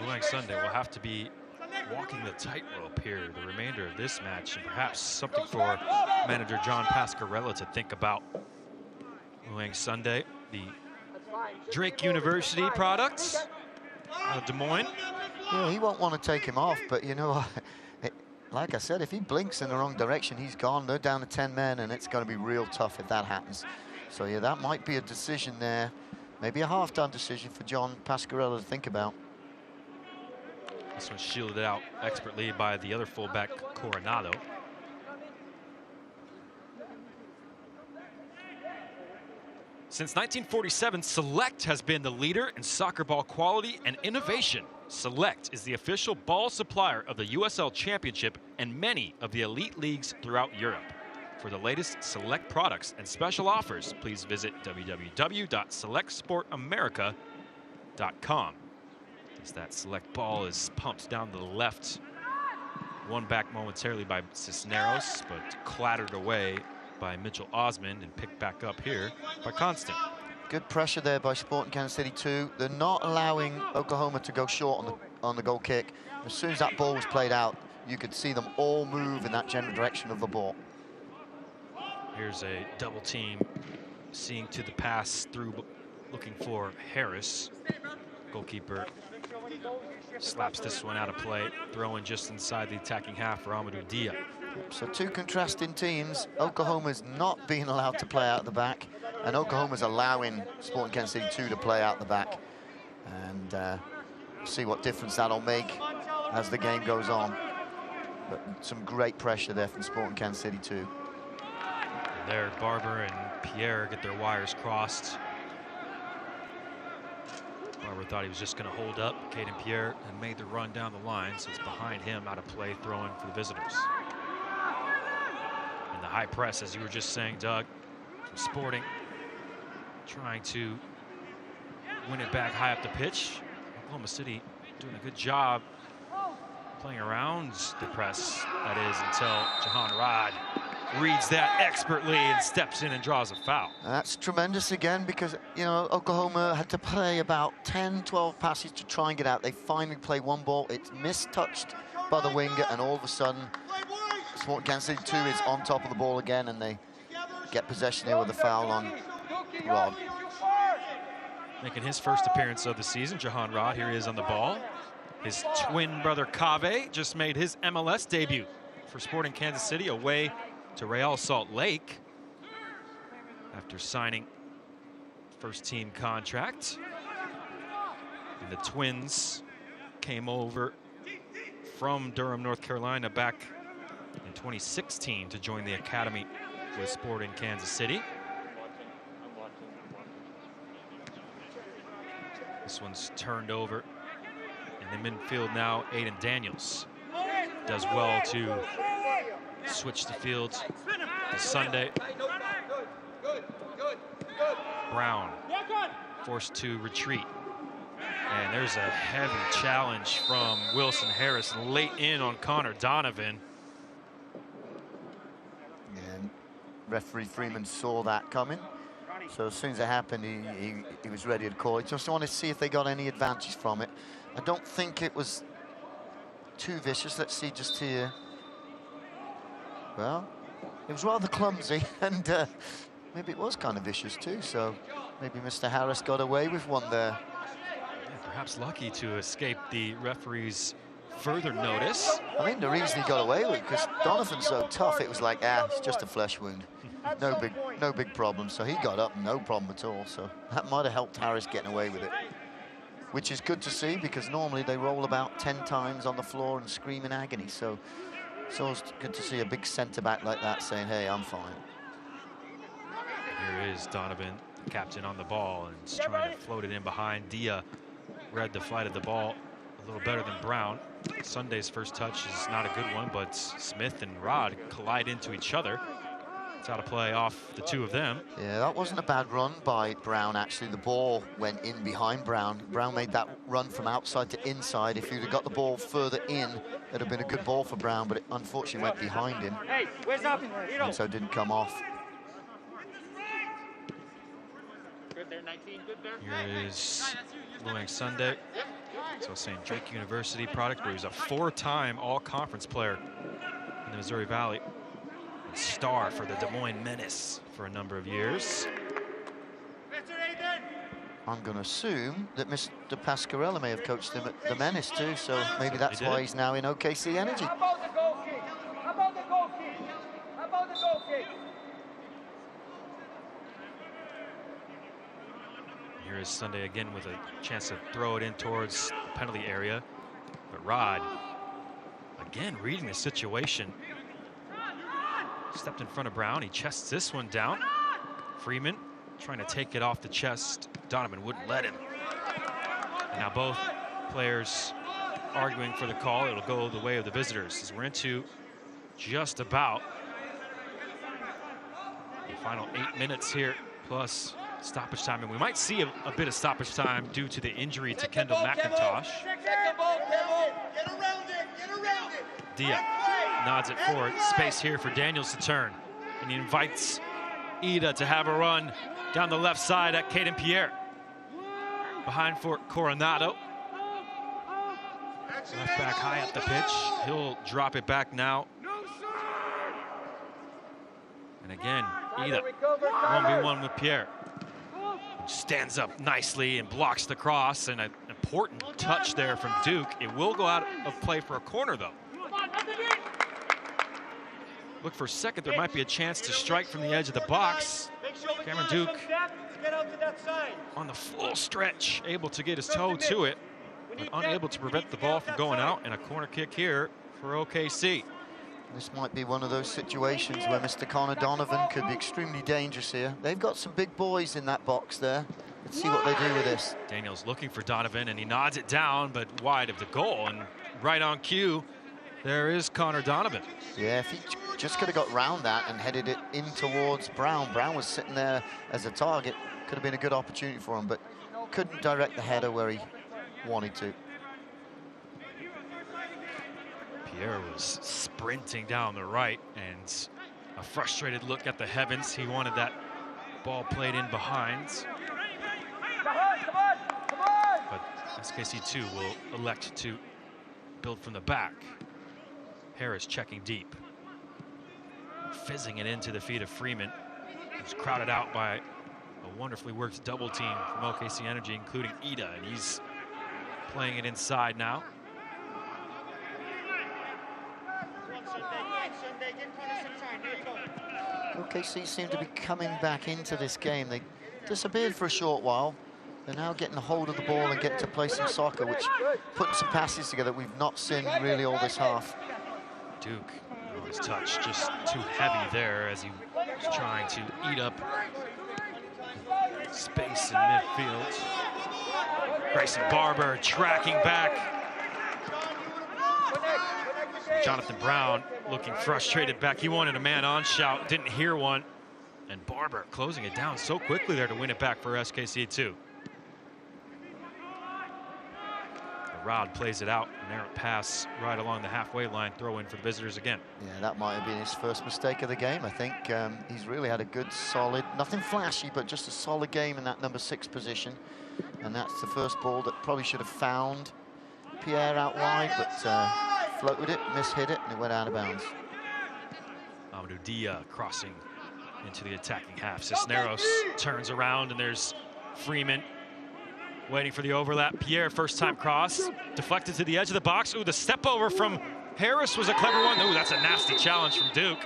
Luang Sunday will have to be walking the tightrope here the remainder of this match, and perhaps something for manager John Pasquarella to think about. Luang Sunday, the Drake University product out of Des Moines. Yeah, he won't want to take him off, but you know, like I said, if he blinks in the wrong direction, he's gone. They're down to 10 men, and it's going to be real tough if that happens. So yeah, that might be a decision there. Maybe a half-time decision for John Pasquarella to think about. This one's shielded out expertly by the other fullback, Coronado. Since 1947, Select has been the leader in soccer ball quality and innovation. Select is the official ball supplier of the USL Championship and many of the elite leagues throughout Europe. For the latest Select products and special offers, please visit www.selectsportamerica.com. As that Select ball is pumped down to the left, won back momentarily by Cisneros, but clattered away by Mitchell Osmond and picked back up here by Constant. Good pressure there by Sporting Kansas City 2. They're not allowing Oklahoma to go short on the goal kick. As soon as that ball was played out, you could see them all move in that general direction of the ball. Here's a double team, seeing to the pass through, looking for Harris. Goalkeeper slaps this one out of play, throwing just inside the attacking half for Amadou Dia. So two contrasting teams. Oklahoma's not being allowed to play out the back, and Oklahoma's allowing Sporting Kansas City 2 to play out the back. And see what difference that'll make as the game goes on. But some great pressure there from Sporting Kansas City 2. And there, Barber and Pierre get their wires crossed. Barber thought he was just going to hold up Caden Pierre and made the run down the line, so it's behind him, out of play, throwing for the visitors. And the high press, as you were just saying, Doug, from Sporting, trying to win it back high up the pitch. Oklahoma City doing a good job playing around the press, that is, until Jahan Rod reads that expertly and steps in and draws a foul. That's tremendous again, because, you know, Oklahoma had to play about 10, 12 passes to try and get out. They finally play one ball. It's mistouched by the winger, and all of a sudden, Sporting Kansas City 2 is on top of the ball again, and they get possession here with a foul on Rod. Making his first appearance of the season, Jahan Rod, here he is on the ball. His twin brother, Kave, just made his MLS debut for Sporting Kansas City away to Real Salt Lake after signing first team contract. And the twins came over from Durham, North Carolina back in 2016 to join the academy with Sporting Kansas City. This one's turned over in the midfield now. Aiden Daniels does well to switch the fields to Sunday. Brown forced to retreat. And there's a heavy challenge from Wilson Harris late in on Connor Donovan. And referee Freeman saw that coming. So as soon as it happened, he was ready to call it. Just wanted to see if they got any advantage from it. I don't think it was too vicious. Let's see just here. Well, it was rather clumsy, and maybe it was kind of vicious too. So maybe Mr. Harris got away with one there. Yeah, perhaps lucky to escape the referee's further notice. I think the reason he got away with it, because Donovan's so tough, it was like, it's just a flesh wound. No big problem. So he got up, no problem at all. So that might have helped Harris getting away with it, which is good to see, because normally they roll about 10 times on the floor and scream in agony. So it's always good to see a big centre-back like that saying, hey, I'm fine. Here is Donovan, captain, on the ball, and is trying to float it in behind. Dia read the flight of the ball a little better than Brown. Sunday's first touch is not a good one, but Smith and Rod collide into each other. It's out of play off the two of them. Yeah, that wasn't a bad run by Brown, actually. The ball went in behind Brown. Brown made that run from outside to inside. If you'd have got the ball further in, it'd have been a good ball for Brown, but it unfortunately went behind him. Hey, where's up? And so it didn't come off. Good there, 19. Good there. Here is Luang Sunday. So St. Drake University product, where he was a 4-time all-conference player in the Missouri Valley. And star for the Des Moines Menace for a number of years. I'm going to assume that Mr. Pasquarella may have coached him at the Menace too, so maybe that's why he's now in OKC Energy. How about the goal kick? How about the goal kick? How about the goal kick? Here is Sunday again with a chance to throw it in towards the penalty area. But Rod, again, reading the situation. Stepped in front of Brown. He chests this one down. Freeman trying to take it off the chest. Donovan wouldn't let him. And now both players arguing for the call. It'll go the way of the visitors, as we're into just about the final 8 minutes here, plus stoppage time. And we might see a bit of stoppage time due to the injury to Kendall McIntosh. Dia nods it forward. Space here for Daniels to turn. And he invites Ida to have a run down the left side at Caden Pierre. Behind for Coronado. Left back high up the pitch. He'll drop it back now. And again, Ida 1v1 with Pierre. Stands up nicely and blocks the cross, and an important touch there from Duke. It will go out of play for a corner, though. Look for a second, there might be a chance to strike from the edge of the box. Cameron Duke on the full stretch, able to get his toe to it, but unable to prevent the ball from going out, and a corner kick here for OKC. This might be one of those situations where Mr. Connor Donovan could be extremely dangerous here. They've got some big boys in that box there. Let's see what they do with this. Daniels looking for Donovan, and he nods it down, but wide of the goal. And right on cue, there is Connor Donovan. Yeah, if he just could have got round that and headed it in towards Brown. Brown was sitting there as a target. Could have been a good opportunity for him, but couldn't direct the header where he wanted to. Pierre was sprinting down the right, and a frustrated look at the heavens. He wanted that ball played in behind. But SKC2 will elect to build from the back. Harris checking deep. Fizzing it into the feet of Freeman. He was crowded out by a wonderfully worked double team from OKC Energy, including Ida, and he's playing it inside now. OKC seem to be coming back into this game. They disappeared for a short while. They're now getting a hold of the ball and getting to play some soccer, which putting some passes together we've not seen really all this half. Duke, his touch just too heavy there as he was trying to eat up space in midfield. Grayson Barber tracking back. Jonathan Brown looking frustrated back. He wanted a man-on shout, didn't hear one. And Barber closing it down so quickly there to win it back for SKC2. Rod plays it out, an errant pass right along the halfway line, throw in for the visitors again. Yeah, that might have been his first mistake of the game, I think. He's really had a good, solid, nothing flashy, but just a solid game in that number 6 position. And that's the first ball that probably should have found Pierre out wide, but floated it, mishit it, and it went out of bounds. Amadou Dia crossing into the attacking half. Cisneros turns around, and there's Freeman waiting for the overlap. Pierre, first time cross, deflected to the edge of the box. Ooh, the step over from Harris was a clever one. Ooh, that's a nasty challenge from Duke.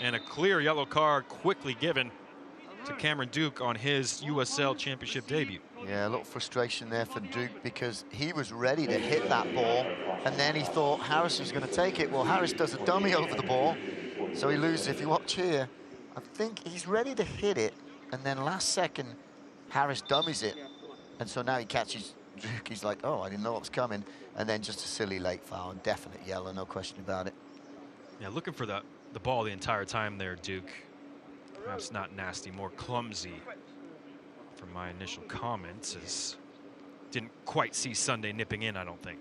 And a clear yellow card quickly given to Cameron Duke on his USL Championship debut. Yeah, a little frustration there for Duke because he was ready to hit that ball, and then he thought Harris was going to take it. Well, Harris does a dummy over the ball, so he loses. If you watch here, I think he's ready to hit it, and then last second, Harris dummies it. And so now he catches Duke. He's like, oh, I didn't know what was coming. And then just a silly late foul, definite yellow, no question about it. Yeah, looking for the ball the entire time there, Duke. perhaps not nasty, more clumsy from my initial comments, as didn't quite see Sunday nipping in, I don't think.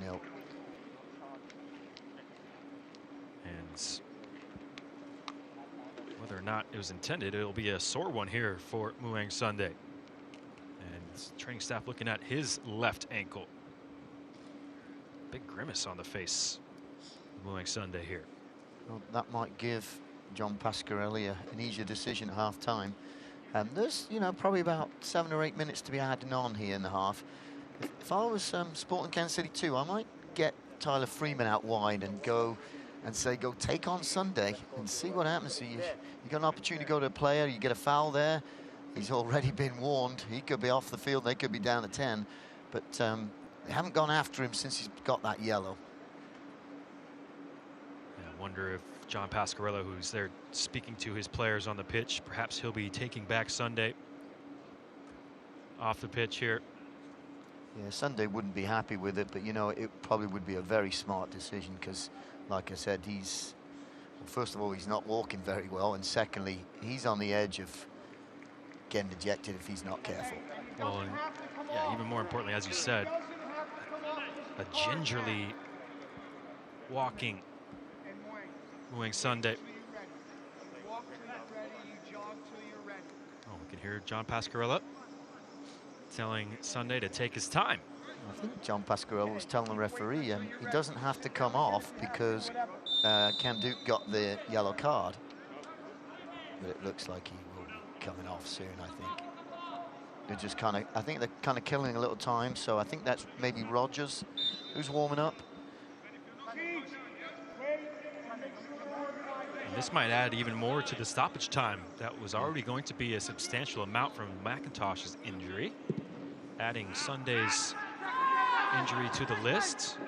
No. And whether or not it was intended, it'll be a sore one here for Muang Sunday. And training staff looking at his left ankle. Big grimace on the face of Muang Sunday here. Well, that might give John Pasquarelli an easier decision at half-time. There's, you know, probably about 7 or 8 minutes to be adding on here in the half. If I was Sporting Kansas City too, I might get Tyler Freeman out wide and go take on Sunday and see what happens. You got an opportunity to go to a player, you get a foul there. He's already been warned. He could be off the field, they could be down to 10. But they haven't gone after him since he's got that yellow. I wonder if John Pasquarello, who's there speaking to his players on the pitch, perhaps he'll be taking back Sunday off the pitch here. Yeah, Sunday wouldn't be happy with it, but you know, it probably would be a very smart decision because, like I said, well, first of all, he's not walking very well, and secondly, he's on the edge of getting ejected if he's not careful. Well, and yeah, even more importantly, as you said, a gingerly walking Muang Sunday. Oh, we can hear John Pasquarello telling Sunday to take his time. I think John Pasquarello was telling the referee he doesn't have to come off because Cam Duke got the yellow card. But it looks like he will be coming off soon, I think. They're just I think they're kind of killing a little time, so I think that's maybe Rogers who's warming up. This might add even more to the stoppage time. That was already going to be a substantial amount from McIntosh's injury. Adding Sunday's injury to the list.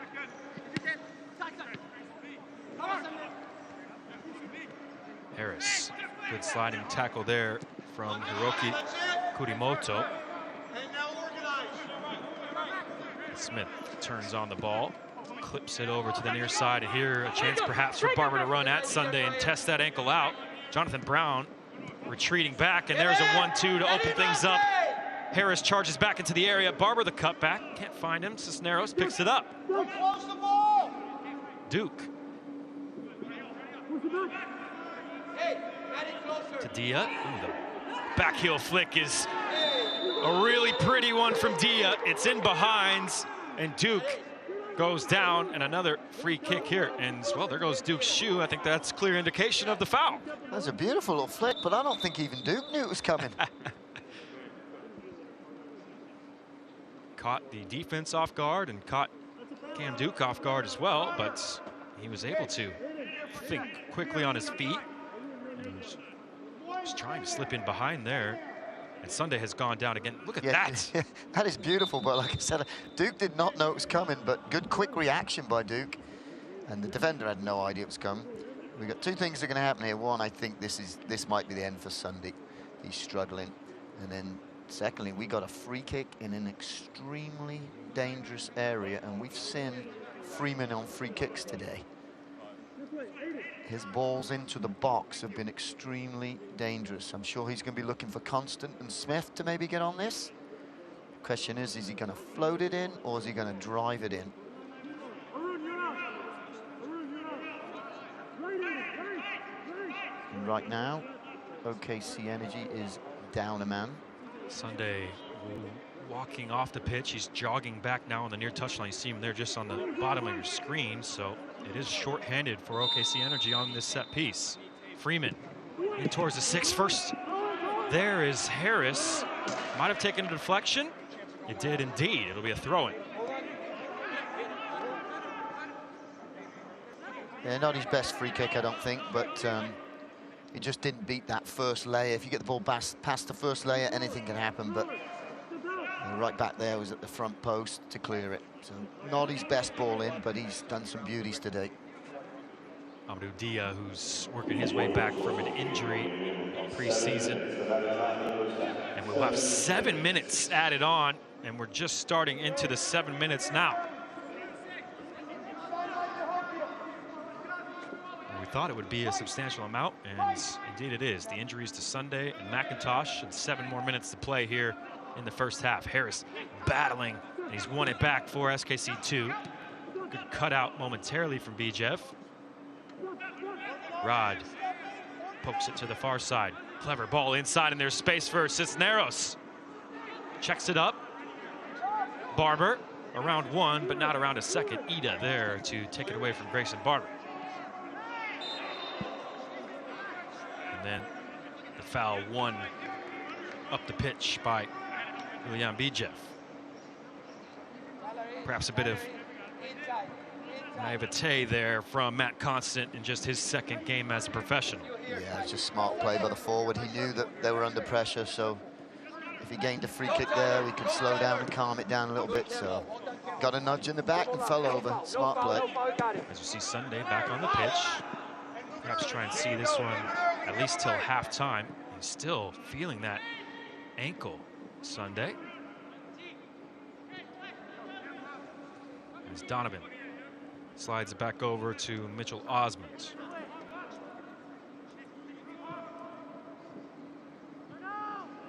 Harris, good sliding tackle there from Hiroki Kurimoto. Smith turns on the ball. Clips it over to the near side, and here a chance perhaps for Barber to run at Sunday and test that ankle out. Jonathan Brown retreating back, and there's a 1-2 to open things up. Harris charges back into the area. Barber the cutback, can't find him. Cisneros picks it up. Duke. To Dia. Ooh, the back heel flick is a really pretty one from Dia. It's in behinds, and Duke goes down, and another free kick here. And, well, there goes Duke's shoe. I think that's clear indication of the foul. That's a beautiful little flick, but I don't think even Duke knew it was coming. Caught the defense off guard and caught Cam Duke off guard as well, but he was able to think quickly on his feet and was trying to slip in behind there. And Sunday has gone down again. Look at that. That is beautiful, but like I said, Duke did not know it was coming, but good quick reaction by Duke. And the defender had no idea it was coming. We've got two things that are going to happen here. One, I think this might be the end for Sunday. He's struggling. And then secondly, we got a free kick in an extremely dangerous area, and we've seen Freeman on free kicks today. His balls into the box have been extremely dangerous. I'm sure he's going to be looking for Constant and Smith to maybe get on this. The question is he going to float it in, or is he going to drive it in? And right now, OKC Energy is down a man. Sunday walking off the pitch. He's jogging back now on the near touchline. You see him there just on the bottom of your screen. So it is short-handed for OKC Energy on this set piece. Freeman in towards the 6 first. There is Harris. Might have taken a deflection. It did indeed. It'll be a throw-in. Yeah, not his best free kick, I don't think, but he just didn't beat that first layer. If you get the ball past the first layer, anything can happen, but right back there was at the front post to clear it. So not his best ball in, but he's done some beauties today. Amadou Dia, who's working his way back from an injury pre-season. And we'll have 7 minutes added on, and we're just starting into the 7 minutes now. We thought it would be a substantial amount, and indeed it is. The injuries to Sunday and McIntosh, and 7 more minutes to play here in the first half. Harris battling, and he's won it back for SKC2. Good cutout momentarily from Bijev. Rod pokes it to the far side. Clever ball inside, and there's space for Cisneros. Checks it up. Barber around one, but not around a second. Ida there to take it away from Grayson Barber. And then the foul won up the pitch by Ilyan Bijev. Perhaps a bit of naivete there from Matt Constant in just his second game as a professional. Yeah, it's just smart play by the forward. He knew that they were under pressure, so if he gained a free kick there, he could slow down and calm it down a little bit. So got a nudge in the back and fell over. Smart play. As you see Sunday back on the pitch. Perhaps try and see this one at least till halftime. He's still feeling that ankle, Sunday. As Donovan slides it back over to Mitchell Osmond.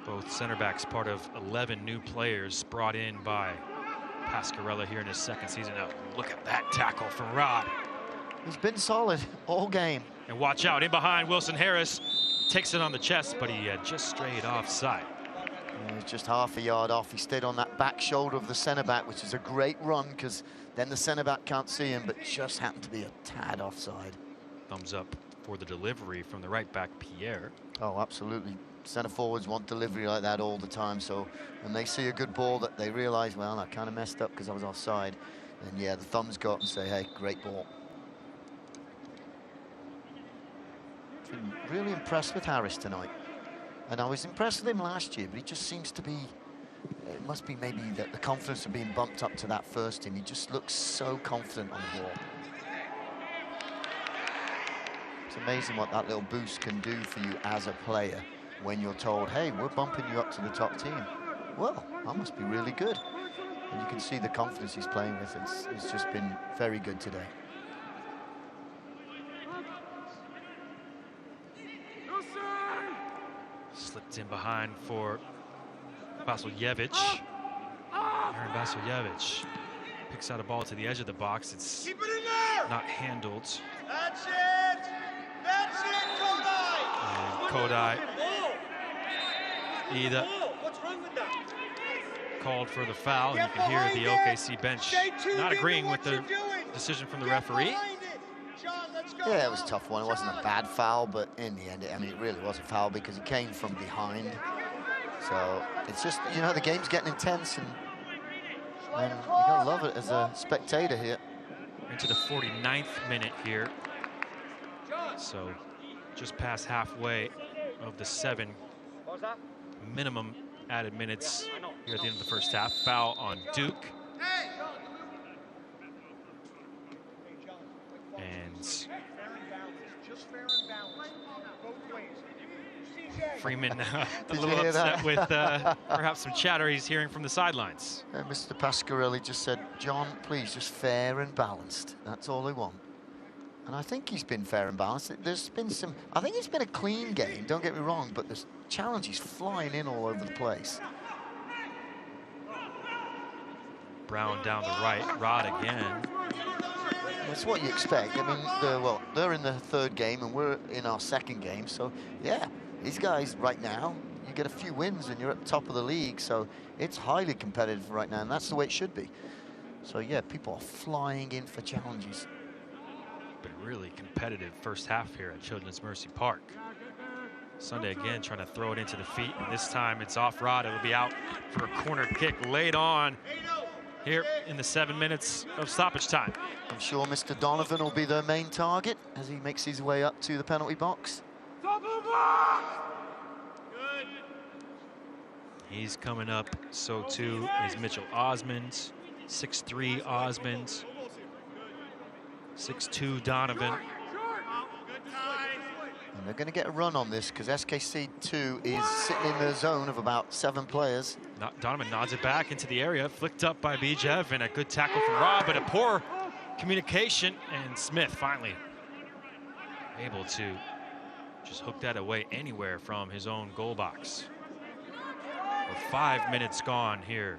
Both center backs part of 11 new players brought in by Pasquarella here in his second season. Now, look at that tackle from Rod. He's been solid all game. And watch out, in behind, Wilson Harris takes it on the chest, but he just strayed offside. He was just half a yard off. He stayed on that back shoulder of the centre back, which is a great run because then the centre back can't see him, but just happened to be a tad offside. Thumbs up for the delivery from the right back, Pierre. Oh, absolutely. Centre forwards want delivery like that all the time. So when they see a good ball that they realise, well, I kind of messed up because I was offside. And yeah, the thumbs go up and say, hey, great ball. Been really impressed with Harris tonight. And I was impressed with him last year, but he just seems to be, it must be maybe that the confidence of being bumped up to that first team. He just looks so confident on the ball. It's amazing what that little boost can do for you as a player when you're told, hey, we're bumping you up to the top team. Well, I must be really good. And you can see the confidence he's playing with. It's just been very good today. Slipped in behind for Vasiljevic. Aaron Vasiljevic picks out a ball to the edge of the box. It's not handled. That's it! That's it, Kodai! And Kodai, Ida, What's wrong with that? called for the foul. And you can hear the OKC bench not agreeing with the decision from the referee. Yeah, it was a tough one. It wasn't a bad foul, but in the end, I mean, it really was a foul because it came from behind. So it's just, you know, the game's getting intense, and you gotta love it as a spectator here. Into the 49th minute here. So just past halfway of the 7 minimum added minutes here at the end of the first half. Foul on Duke. And Freeman a little upset with perhaps some chatter he's hearing from the sidelines. Mr. Pasquarelli just said, John, please, just fair and balanced. That's all I want. And I think he's been fair and balanced. There's been some, I think it's been a clean game, don't get me wrong, but there's challenges flying in all over the place. Brown down the right, Rod again. That's what you expect. I mean, well, they're in the 3rd game and we're in our 2nd game. So, yeah, these guys right now, you get a few wins and you're at the top of the league. So it's highly competitive right now, and that's the way it should be. So, yeah, people are flying in for challenges. Been really competitive first half here at Children's Mercy Park. Sunday again trying to throw it into the feet, and this time it's off Rod. It will be out for a corner kick late on here in the 7 minutes of stoppage time. I'm sure Mr. Donovan will be their main target as he makes his way up to the penalty box. He's coming up, so too is Mitchell Osmond. 6'3" Osmond. 6'2" Donovan. And they're going to get a run on this because SKC2 is sitting in their zone of about 7 players. Donovan nods it back into the area, flicked up by Bijev, and a good tackle from Rob, but a poor communication, and Smith finally able to just hook that away anywhere from his own goal box. With 5 minutes gone here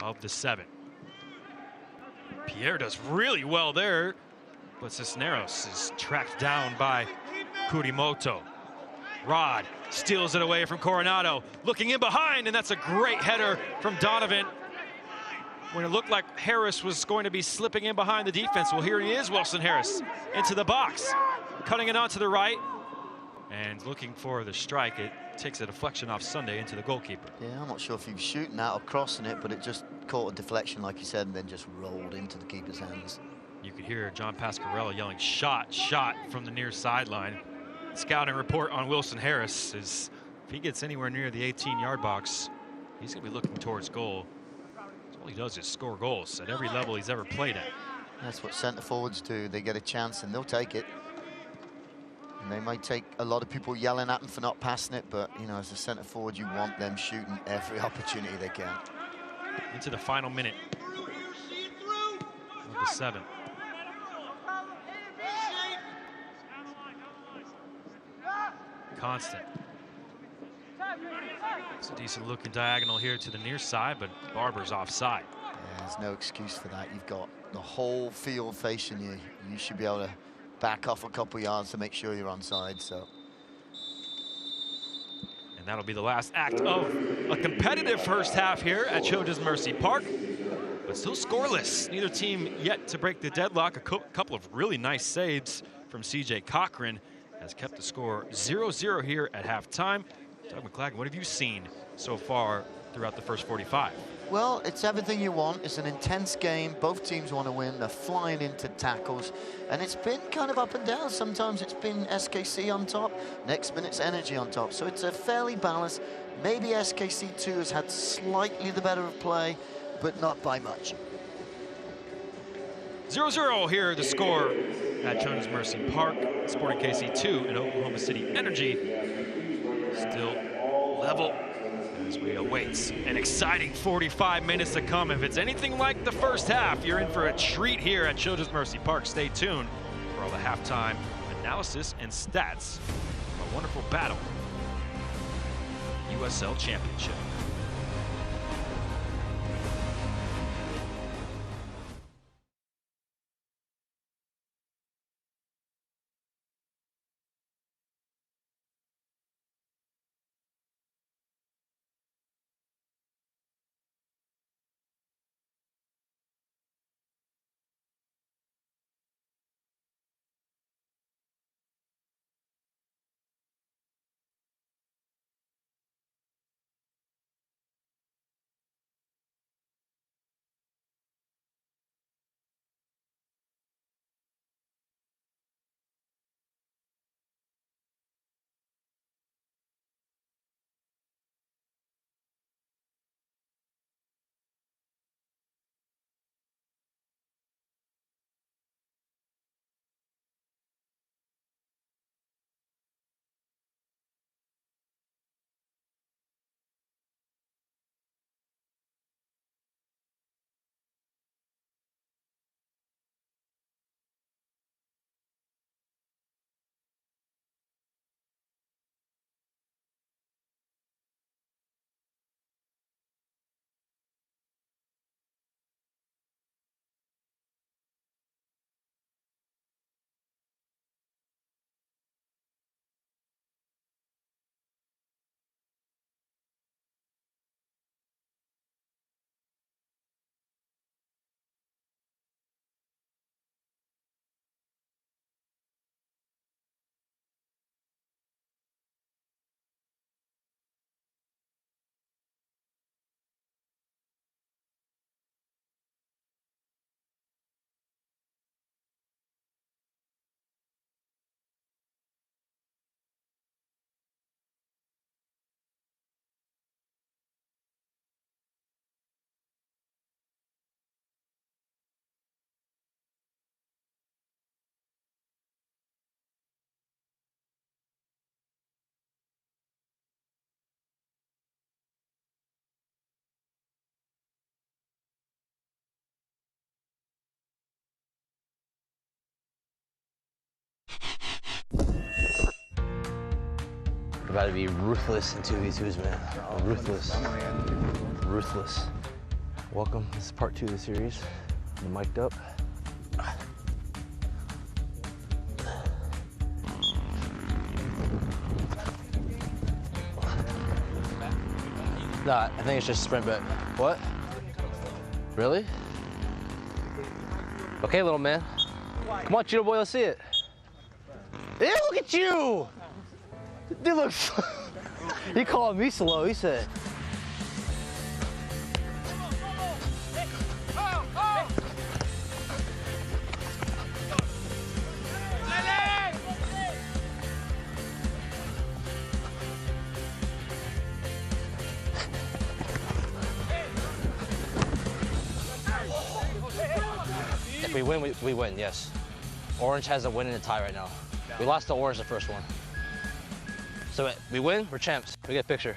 of the 7. Pierre does really well there, but Cisneros is tracked down by Kurimoto. Rod steals it away from Coronado, looking in behind, and that's a great header from Donovan. When it looked like Harris was going to be slipping in behind the defense, well, here he is, Wilson Harris, into the box, cutting it onto the right, and looking for the strike. It takes a deflection off Sunday into the goalkeeper. Yeah, I'm not sure if he was shooting that or crossing it, but it just caught a deflection, like you said, and then just rolled into the keeper's hands. You could hear John Pasquarello yelling, shot, shot, from the near sideline. Scouting report on Wilson Harris is if he gets anywhere near the 18-yard box, he's going to be looking towards goal. All he does is score goals at every level he's ever played at. That's what centre forwards do. They get a chance and they'll take it. And they might take a lot of people yelling at them for not passing it, but you know, as a centre forward, you want them shooting every opportunity they can. Into the final minute of the 7. Constant. It's a decent looking diagonal here to the near side, but Barber's offside. Yeah, there's no excuse for that. You've got the whole field facing you. You should be able to back off a couple yards to make sure you're onside. So. And that'll be the last act of a competitive first half here at Children's Mercy Park, but still scoreless. Neither team yet to break the deadlock. A couple of really nice saves from C.J. Cochran has kept the score 0-0 here at halftime. Doug McLagan, what have you seen so far throughout the first 45? Well, it's everything you want. It's an intense game. Both teams want to win. They're flying into tackles. And it's been kind of up and down. Sometimes it's been SKC on top. Next minute's Energy on top. So it's a fairly balanced. Maybe SKC 2 has had slightly the better of play, but not by much. 0-0 here, the score at Children's Mercy Park. Sporting KC 2 and Oklahoma City Energy still level as we await an exciting 45 minutes to come. If it's anything like the first half, you're in for a treat here at Children's Mercy Park. Stay tuned for all the halftime analysis and stats of a wonderful battle. USL Championship. We gotta be ruthless in 2v2s, man. Ruthless. Ruthless. Welcome. This is part 2 of the series. I'm mic'd up. Nah, I think it's just sprint bet. What? Really? Okay, little man. Come on, Cheeto boy, let's see it. Hey, look at you! Dude, look. He called me slow, he said. If we win, we win, yes. Orange has a win and a tie right now. We lost to Orange the first one. So we win, we're champs. We get a picture.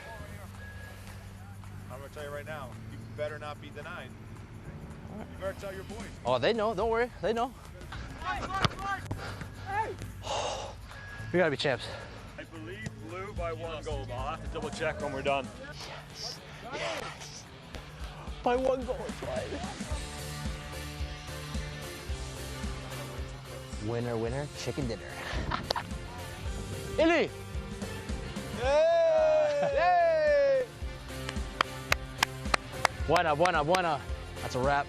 I'm gonna tell you right now, you better not be denied. You better tell your boys. Oh, they know, don't worry, they know. We gotta be champs. I believe blue by 1 goal. I'll have to double check when we're done. Yes, yes. By 1 goal, it's fine. Winner, winner, chicken dinner. Illy! Yay! Buena, buena, buena. That's a wrap.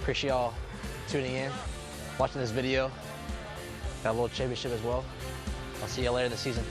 Appreciate y'all tuning in, watching this video. Got a little championship as well. I'll see you later this season.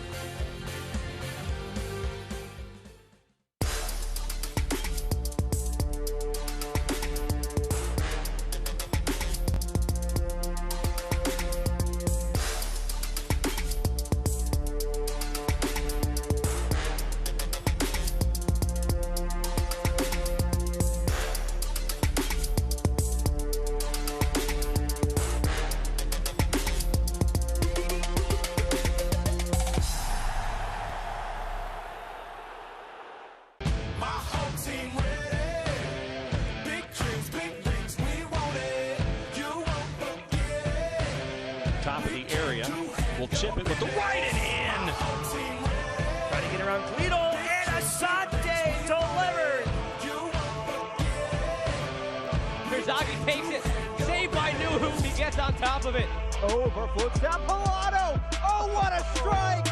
Top of the area, will chip it with the right and in. Trying to get around Tweedle, and Asante delivered. Herzagi takes it, saved by Nuhu, he gets on top of it. Over footstep, Pilato, oh what a strike!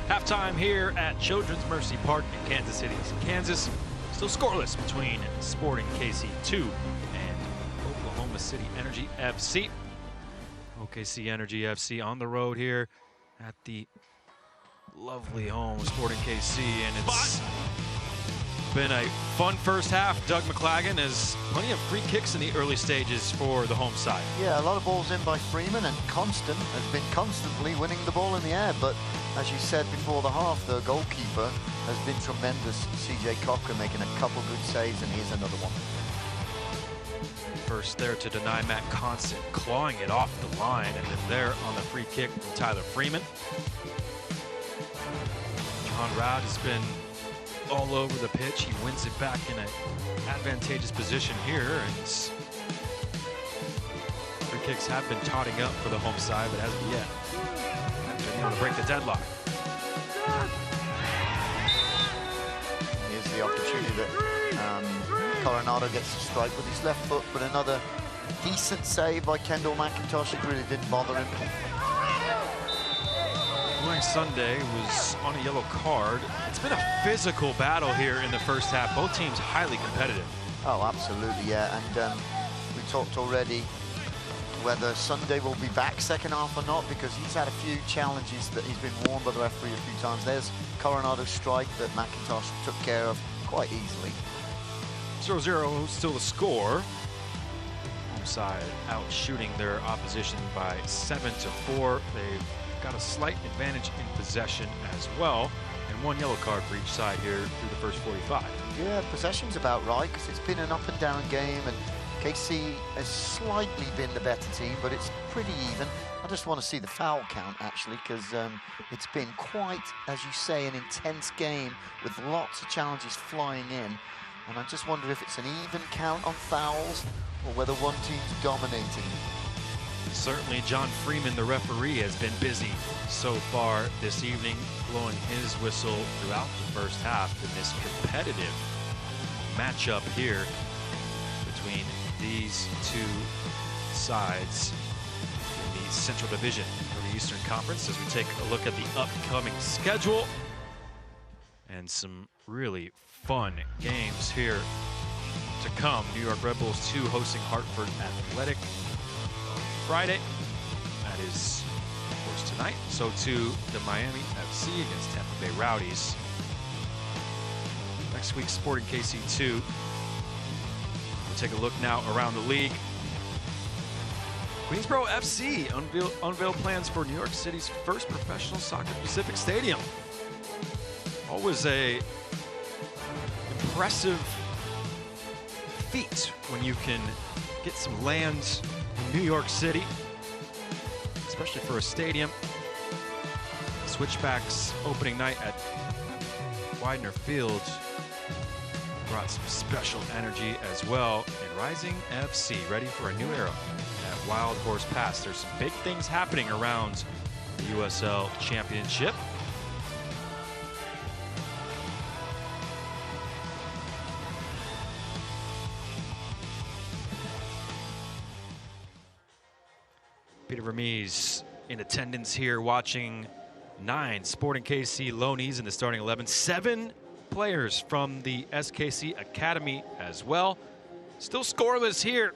Halftime here at Children's Mercy Park in Kansas City, Kansas. Still scoreless between Sporting KC 2 and Oklahoma City Energy FC. OKC Energy FC on the road here at the lovely home of Sporting KC, and it's been a fun first half. Doug McLagan has plenty of free kicks in the early stages for the home side. Yeah, a lot of balls in by Freeman, and Constant has been constantly winning the ball in the air. But as you said before the half, the goalkeeper has been tremendous. CJ Cochran making a couple good saves, and here's another one. First there to deny Matt Constant, clawing it off the line, and then there on the free kick from Tyler Freeman. John Roud has been all over the pitch. He wins it back in an advantageous position here, and free kicks have been totting up for the home side, but as of yet, haven't been able to break the deadlock. Here's the opportunity that Coronado gets to strike with his left foot, but another decent save by Kendall McIntosh. It really didn't bother him. Sunday was on a yellow card. It's been a physical battle here in the first half. Both teams highly competitive. Oh, absolutely, yeah. And we talked already whether Sunday will be back second half or not, because he's had a few challenges that he's been warned by the referee a few times. There's Coronado's strike that McIntosh took care of quite easily. 0-0 still the score. Home side out shooting their opposition by 7-4. They've got a slight advantage in possession as well, and one yellow card for each side here through the first 45. Yeah, possession's about right, because it's been an up and down game, and KC has slightly been the better team, but it's pretty even. I just want to see the foul count, actually, because it's been quite, as you say, an intense game with lots of challenges flying in, and I just wonder if it's an even count on fouls or whether one team's dominating. Certainly John Freeman, the referee, has been busy so far this evening, blowing his whistle throughout the first half in this competitive matchup here between these two sides in the Central Division of the Eastern Conference, as we take a look at the upcoming schedule and some really fun games here to come. New York Red Bulls 2 hosting Hartford Athletic Friday. That is, of course, tonight. So too the Miami FC against Tampa Bay Rowdies. Next week, Sporting KC 2. We'll take a look now around the league. Queensboro FC unveiled plans for New York City's first professional soccer Pacific Stadium. Always a impressive feat when you can get some land in New York City, especially for a stadium. Switchbacks opening night at Widener Field brought some special energy as well. And Rising FC ready for a new era at Wild Horse Pass. There's some big things happening around the USL Championship. Peter Vermees in attendance here, watching 9 Sporting KC loanees in the starting 11. 7 players from the SKC Academy as well. Still scoreless here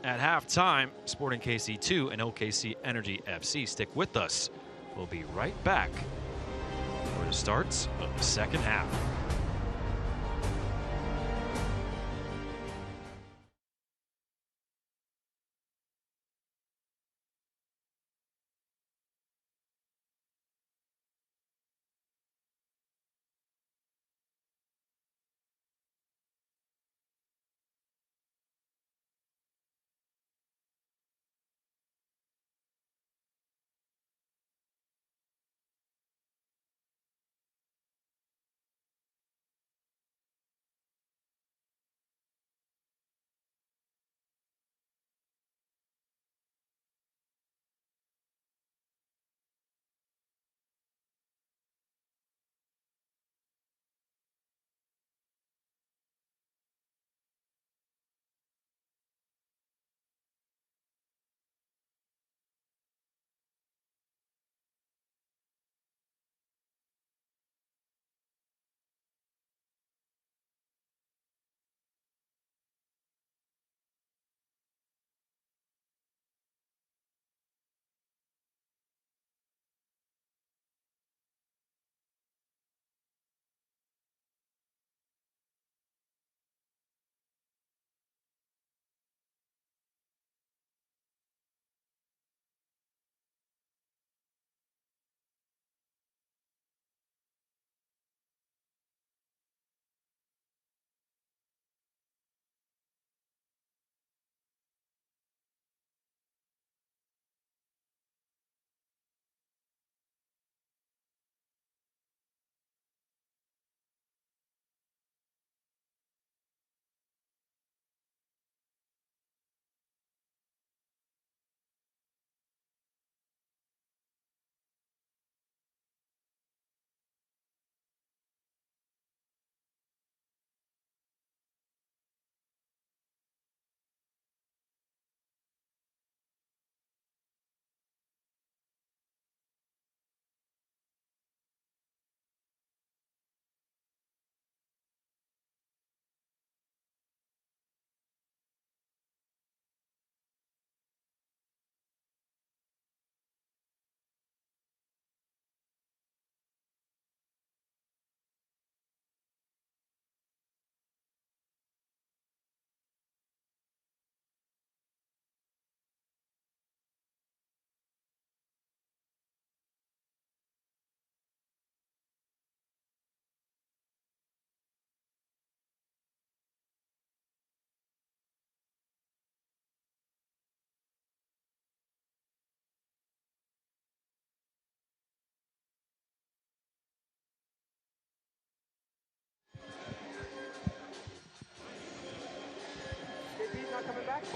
at halftime. Sporting KC 2 and OKC Energy FC. Stick with us. We'll be right back for the starts of the second half.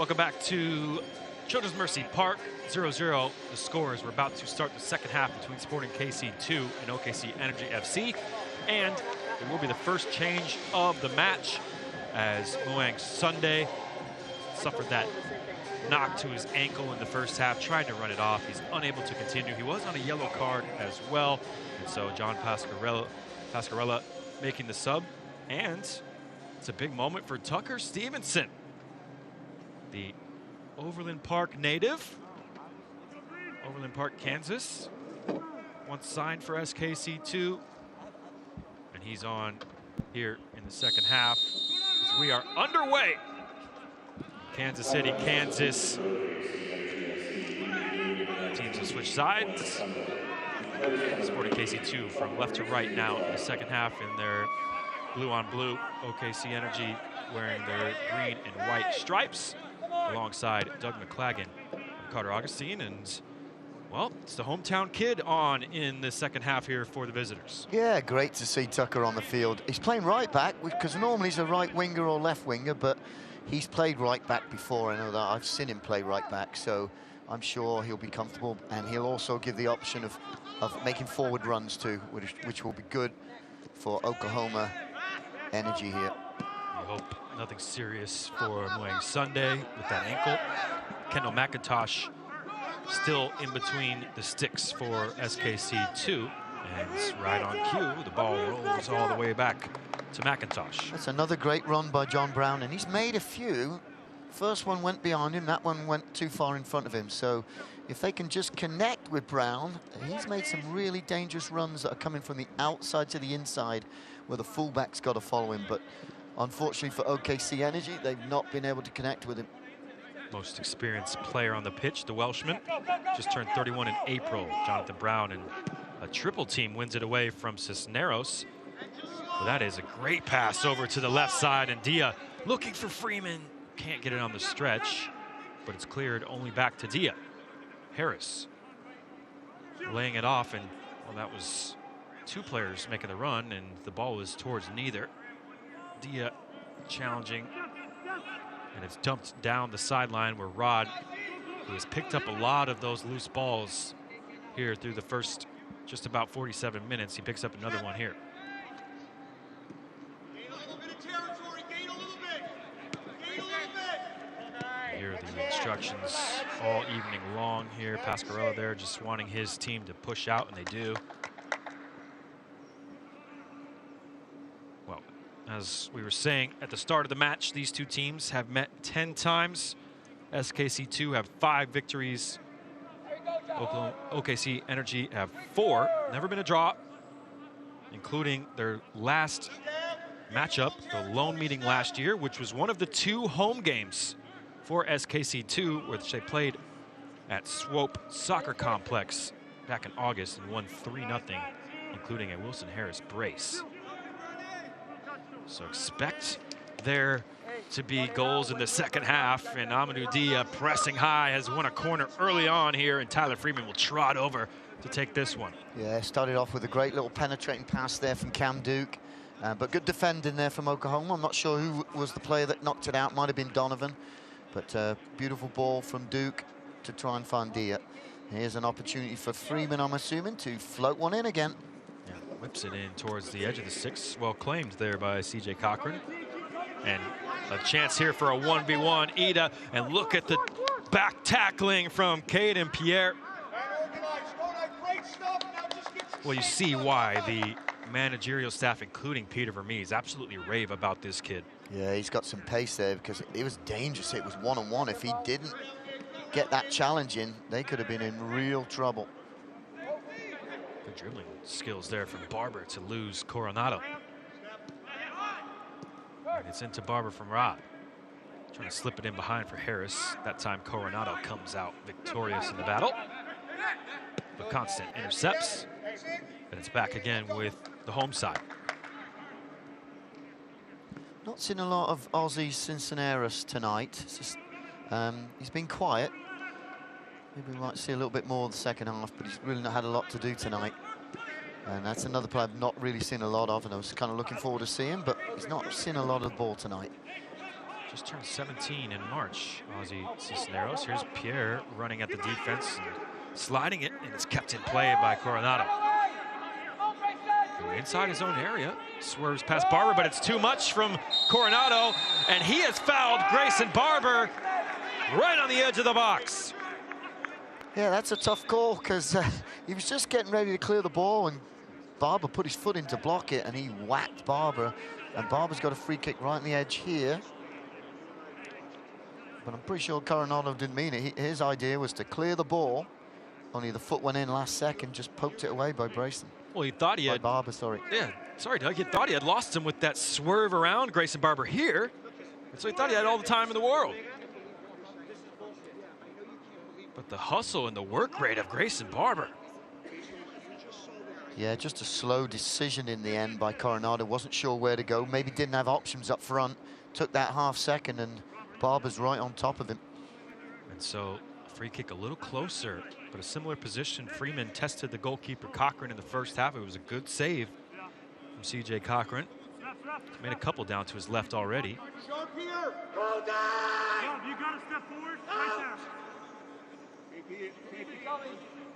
Welcome back to Children's Mercy Park, 0-0. The scores. We're about to start the second half between Sporting KC 2 and OKC Energy FC. And it will be the first change of the match as Muang Sunday suffered that knock to his ankle in the first half, tried to run it off. He's unable to continue. He was on a yellow card as well. And so John Pascarella making the sub. And it's a big moment for Tucker Stevenson, the Overland Park native, Overland Park, Kansas, once signed for SKC2, and he's on here in the second half as we are underway. Kansas City, Kansas. Teams will switch sides. Sporting KC2 from left to right now in the second half in their blue on blue. OKC Energy wearing their green and white stripes alongside Doug McClagan and Carter Augustine. And, well, it's the hometown kid on in the second half here for the visitors. Yeah, great to see Tucker on the field. He's playing right back because normally he's a right winger or left winger, but he's played right back before. I know that. I've seen him play right back, so I'm sure he'll be comfortable, and he'll also give the option of making forward runs too, which will be good for Oklahoma Energy here. We hope nothing serious for Muang Sunday with that ankle. Kendall McIntosh still in between the sticks for SKC2, and right on cue, the ball rolls all the way back to McIntosh. That's another great run by John Brown, and he's made a few. First one went behind him, that one went too far in front of him. So if they can just connect with Brown, he's made some really dangerous runs that are coming from the outside to the inside where the fullback's got to follow him. But unfortunately for OKC Energy, they've not been able to connect with him. Most experienced player on the pitch, the Welshman, just turned 31 in April. Jonathan Brown, and a triple team wins it away from Cisneros. Well, that is a great pass over to the left side, and Dia looking for Freeman. Can't get it on the stretch, but it's cleared only back to Dia. Harris laying it off, and well, that was two players making the run, and the ball was towards neither. Dia challenging, and it's dumped down the sideline where Rod, who has picked up a lot of those loose balls here through the first just about 47 minutes, he picks up another one here. Here are the instructions all evening long here. Pascarella there just wanting his team to push out, and they do. Well, as we were saying at the start of the match, these two teams have met 10 times. SKC2 have 5 victories. OKC Energy have 4. Never been a draw, including their last matchup, the lone meeting last year, which was one of the 2 home games for SKC2, which they played at Swope Soccer Complex back in August and won 3-0, including a Wilson Harris brace. So expect there to be goals in the second half, and Amadou Dia pressing high has won a corner early on here, and Tyler Freeman will trot over to take this one. Yeah, started off with a great little penetrating pass there from Cam Duke, but good defending there from Oklahoma. I'm not sure who was the player that knocked it out. Might have been Donovan. But beautiful ball from Duke to try and find Dia. Here's an opportunity for Freeman, I'm assuming, to float one in again. Yeah, whips it in towards the edge of the 6. Well claimed there by C.J. Cochran. And a chance here for a 1v1. Ida, and look at the back tackling from Caden Pierre. Well, you see why the managerial staff, including Peter Vermees, absolutely rave about this kid. Yeah, he's got some pace there because it was dangerous. It was one-on-one. If he didn't get that challenge in, they could have been in real trouble. Good dribbling skills there from Barber to lose Coronado. And it's into Barber from Rob. Trying to slip it in behind for Harris. That time Coronado comes out victorious in the battle. But Constant intercepts. And it's back again with the home side. Not seen a lot of Aussie Cisneros tonight. It's just, he's been quiet. Maybe we might see a little bit more in the second half, but he's really not had a lot to do tonight. And that's another player I've not really seen a lot of, and I was kind of looking forward to seeing him, but he's not seen a lot of the ball tonight. just turned 17 in March. Ozzy Cisneros. Here's Pierre running at the defense and sliding it, and it's kept in play by Coronado. Inside his own area, swerves past Barber, but it's too much from Coronado, and he has fouled Grayson Barber right on the edge of the box. Yeah, that's a tough call, because he was just getting ready to clear the ball, and Barber put his foot in to block it, and he whacked Barber, and Barber's got a free kick right on the edge here. But I'm pretty sure Coronado didn't mean it. His idea was to clear the ball, only the foot went in last second, just poked it away by Brayson. Well, he thought he had... Barber, sorry. Yeah, sorry, Doug. He thought he had lost him with that swerve around Grayson Barber here. And so he thought he had all the time in the world. But the hustle and the work rate of Grayson Barber. Yeah, just a slow decision in the end by Coronado. Wasn't sure where to go. Maybe didn't have options up front. Took that half second, and Barber's right on top of him. And so free kick a little closer, but a similar position. Freeman tested the goalkeeper Cochran in the first half. It was a good save from CJ Cochran. He's made a couple down to his left already.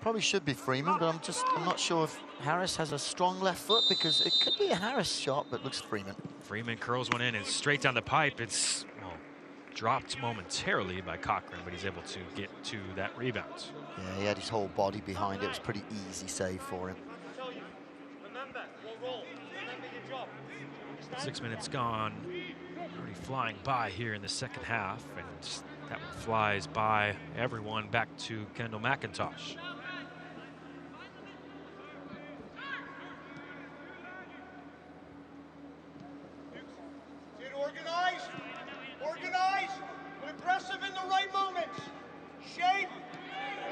Probably should be Freeman, but I'm not sure if Harris has a strong left foot, because it could be a Harris shot, but looks Freeman. Freeman curls one in and straight down the pipe. It's dropped momentarily by Cochran, but he's able to get to that rebound. Yeah, he had his whole body behind it. It was a pretty easy save for him. 6 minutes gone, already flying by here in the second half, and that one flies by everyone. Back to Kendall McIntosh. Organize, but aggressive in the right moments. Shape.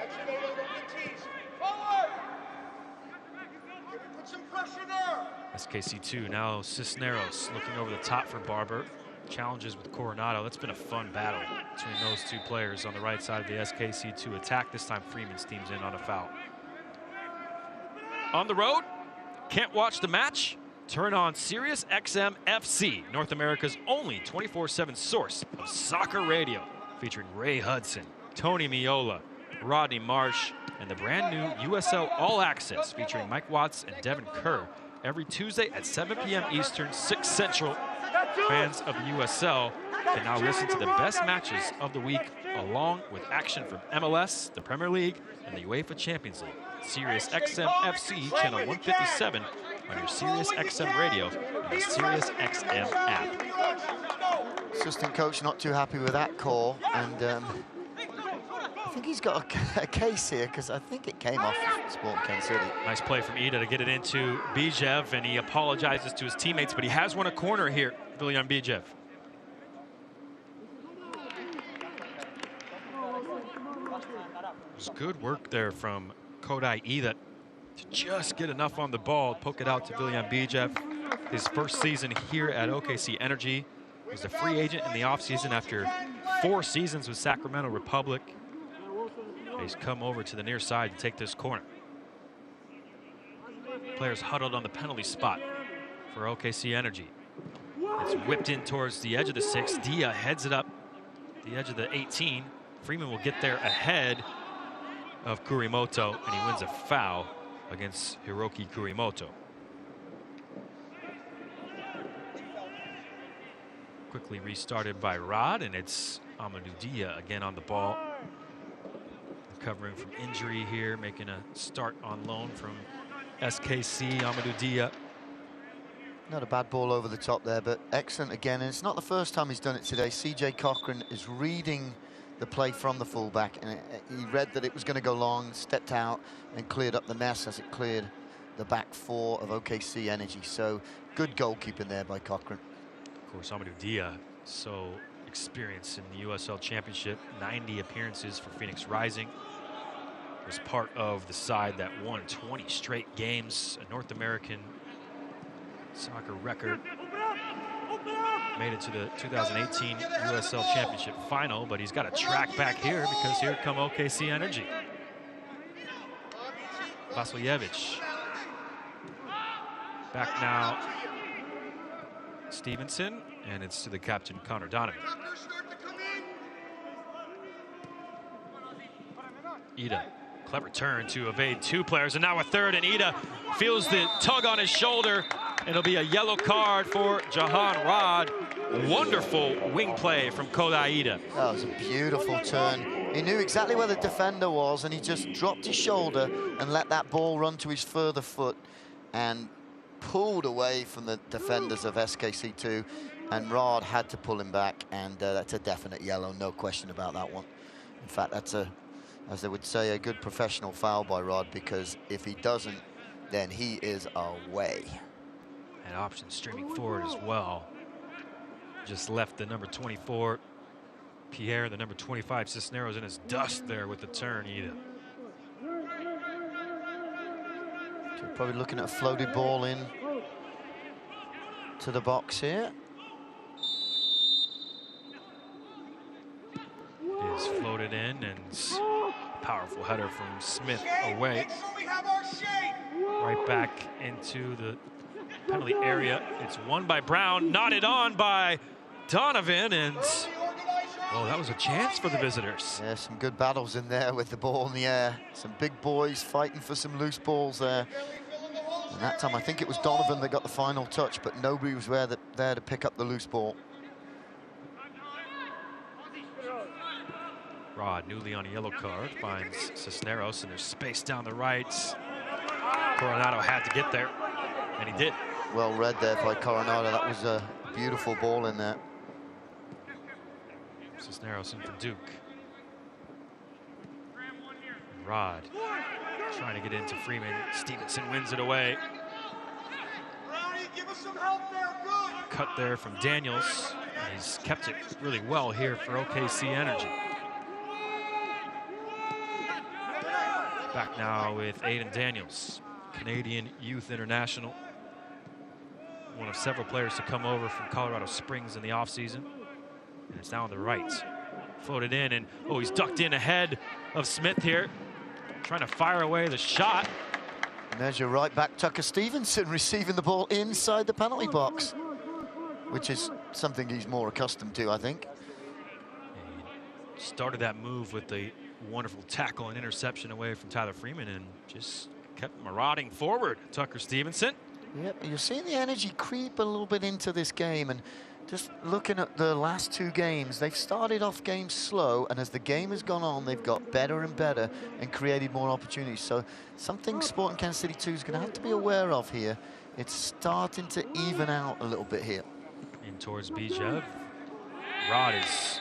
Activate on the tees. Forward. Put some pressure there. SKC2 now Cisneros looking over the top for Barber. Challenges with Coronado. That's been a fun battle between those two players on the right side of the SKC2 attack. This time Freeman's team's in on a foul. On the road, can't watch the match? Turn on Sirius XM FC, North America's only 24/7 source of soccer radio, featuring Ray Hudson, Tony Miola, Rodney Marsh, and the brand new USL All Access featuring Mike Watts and Devin Kerr every Tuesday at 7 p.m. Eastern, 6 Central. Fans of the USL can now listen to the best matches of the week, along with action from MLS, the Premier League, and the UEFA Champions League. Sirius XM FC, channel 157 on your Sirius XM radio and the Sirius XM app. Assistant coach not too happy with that call, and I think he's got a case here, because I think it came off Sporting Kansas City. Nice play from Ida to get it into Bijev, and he apologizes to his teammates, but he has won a corner here, Viljan Bijev. It was good work there from Kodai Ida to just get enough on the ball, poke it out to Viljan Bijev. His first season here at OKC Energy. He was a free agent in the offseason after 4 seasons with Sacramento Republic. He's come over to the near side to take this corner. Players huddled on the penalty spot for OKC Energy. It's whipped in towards the edge of the 6. Dia heads it up the edge of the 18. Freeman will get there ahead of Kurimoto, and he wins a foul against Hiroki Kurimoto. Quickly restarted by Rod, and it's Amadou Dia again on the ball. Recovering from injury here, making a start on loan from SKC, Amadou Dia. Not a bad ball over the top there, but excellent again. And it's not the first time he's done it today. CJ Cochran is reading the play from the fullback, and he read that it was going to go long, stepped out and cleared up the mess as it cleared the back 4 of OKC Energy. So good goalkeeping there by Cochran. Of course, Amadou Dia, so experienced in the USL Championship, 90 appearances for Phoenix Rising. Was part of the side that won 20 straight games, a North American soccer record. Made it to the 2018 USL Championship final, but he's got to track back here because here come OKC Energy. Vasiljevic. Back now, Stevenson. And it's to the captain, Connor Donovan. Ida, clever turn to evade 2 players, and now a third, and Ida feels the tug on his shoulder. It'll be a yellow card for Jahan Rod. Wonderful wing play from Kodai Ida. That was a beautiful turn. He knew exactly where the defender was, and he just dropped his shoulder and let that ball run to his further foot and pulled away from the defenders of SKC2, and Rod had to pull him back, and that's a definite yellow, no question about that one. In fact, that's a, as they would say, a good professional foul by Rod, because if he doesn't, then he is away. And option streaming forward as well. Just left the number 24, Pierre, the number 25, Cisneros, in his dust there with the turn, Ida. So probably looking at a floated ball in to the box here. Is floated in, and powerful header from Smith away. Right back into the penalty area. It's won by Brown, knotted on by Donovan, and well, that was a chance for the visitors. Yeah, some good battles in there with the ball in the air. Some big boys fighting for some loose balls there. And that time, I think it was Donovan that got the final touch, but nobody was there to pick up the loose ball. Rod, newly on a yellow card, finds Cisneros, and there's space down the right. Coronado had to get there, and he did. Well read there by Coronado. That was a beautiful ball in there. Cisneros in for Duke. Rod trying to get into Freeman. Stevenson wins it away. Brownie, give us some help there. Good. Cut there from Daniels. He's kept it really well here for OKC Energy. Back now with Aiden Daniels, Canadian Youth International. One of several players to come over from Colorado Springs in the offseason. And it's now on the right. Floated in, and oh, he's ducked in ahead of Smith here. Trying to fire away the shot. And there's your right back, Tucker Stevenson, receiving the ball inside the penalty box, which is something he's more accustomed to, I think. He started that move with the wonderful tackle and interception away from Tyler Freeman, and just kept marauding forward. Tucker Stevenson. Yep, you're seeing the energy creep a little bit into this game, and just looking at the last 2 games, they've started off games slow, and as the game has gone on, they've got better and better and created more opportunities. So something Sporting Kansas City 2 is going to have to be aware of here. It's starting to even out a little bit here. In towards Bijev. Rod is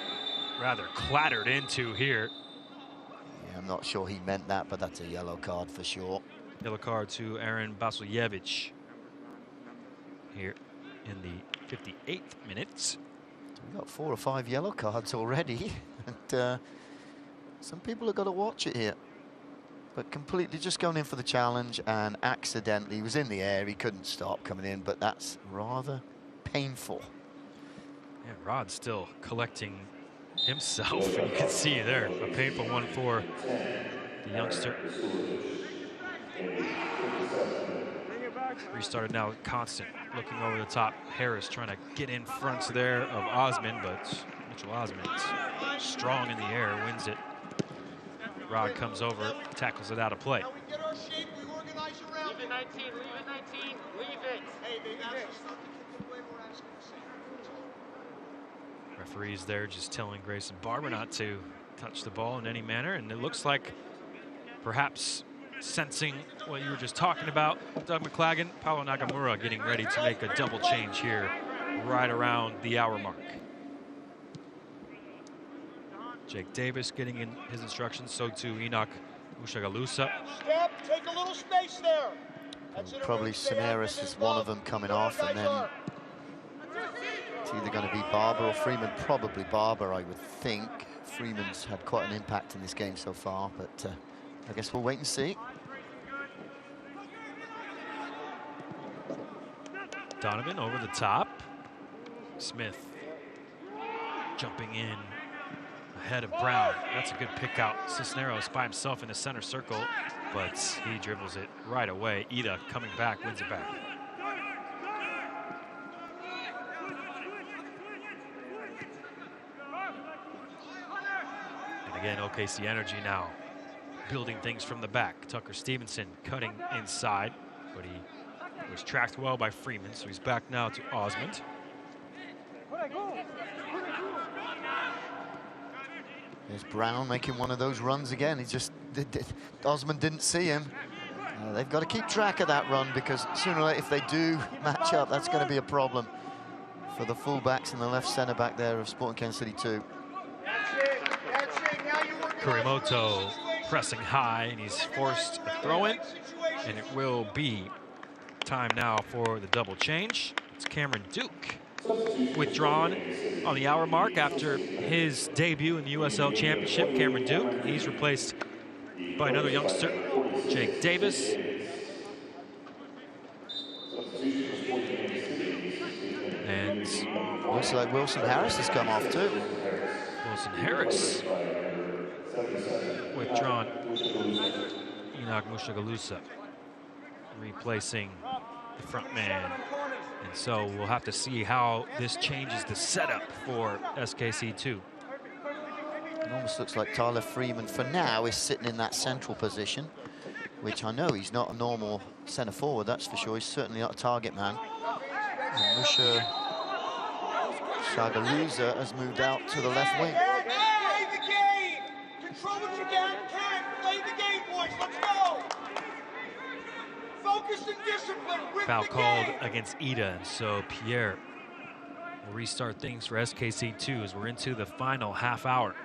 rather clattered into here. Yeah, I'm not sure he meant that, but that's a yellow card for sure. Yellow card to Aaron Basiljevich here in the 58th minute. So we've got 4 or 5 yellow cards already, and some people have got to watch it here. But completely just going in for the challenge, and accidentally, he was in the air, he couldn't stop coming in, but that's rather painful. Yeah, Rod's still collecting himself, and you can see there, a painful one for the youngster. Restarted now with Constant, looking over the top. Harris trying to get in front there of Osman, but Mitchell Osman strong in the air, wins it. Rod comes over, tackles it out of play. Now we get our shape, we organize around Leave it 19, leave it 19, leave it. Hey, they asked us not to kick it away, we're asking the same. Referees there just telling Grayson Barber not to touch the ball in any manner, and it looks like perhaps sensing what you were just talking about, Doug McClagan, Paulo Nagamura getting ready to make a double change here right around the hour mark. Jake Davis getting in his instructions, so too Enoch Ushagalusa. Step, take a little space there. That's it, Probably Cineris is one of them coming off, and then it's either going to be Barber or Freeman. Probably Barber, I would think. Freeman's had quite an impact in this game so far, but I guess we'll wait and see. Donovan over the top. Smith jumping in ahead of Brown. That's a good pick out. Cisneros by himself in the center circle, but he dribbles it right away. Ida coming back, wins it back. Again, OKC Energy now building things from the back. Tucker Stevenson cutting inside, but he was tracked well by Freeman, so he's back now to Osmond. There's Brown making one of those runs again. He just Osmond didn't see him. They've got to keep track of that run, because sooner or later, if they do match up, that's going to be a problem for the fullbacks and the left centre back there of Sporting Kansas City 2. Kurimoto pressing high, and he's forced a throw-in, and it will be time now for the double change. It's Cameron Duke withdrawn on the hour mark after his debut in the USL Championship. Cameron Duke, he's replaced by another youngster, Jake Davis. And looks like Wilson Harris has come off too. Wilson Harris withdrawn. Enoch Mushagalusa replacing the front man. And so we'll have to see how this changes the setup for SKC2. It almost looks like Tyler Freeman, for now, is sitting in that central position, which I know he's not a normal centre forward, that's for sure. He's certainly not a target man. And Musha Shagalusa has moved out to the left wing. Play the game! Control what you can! Play the game, boys! Let's go! Focus and discipline with Foul the called game. against Ida, and so Pierre will restart things for SKC2 as we're into the final half hour.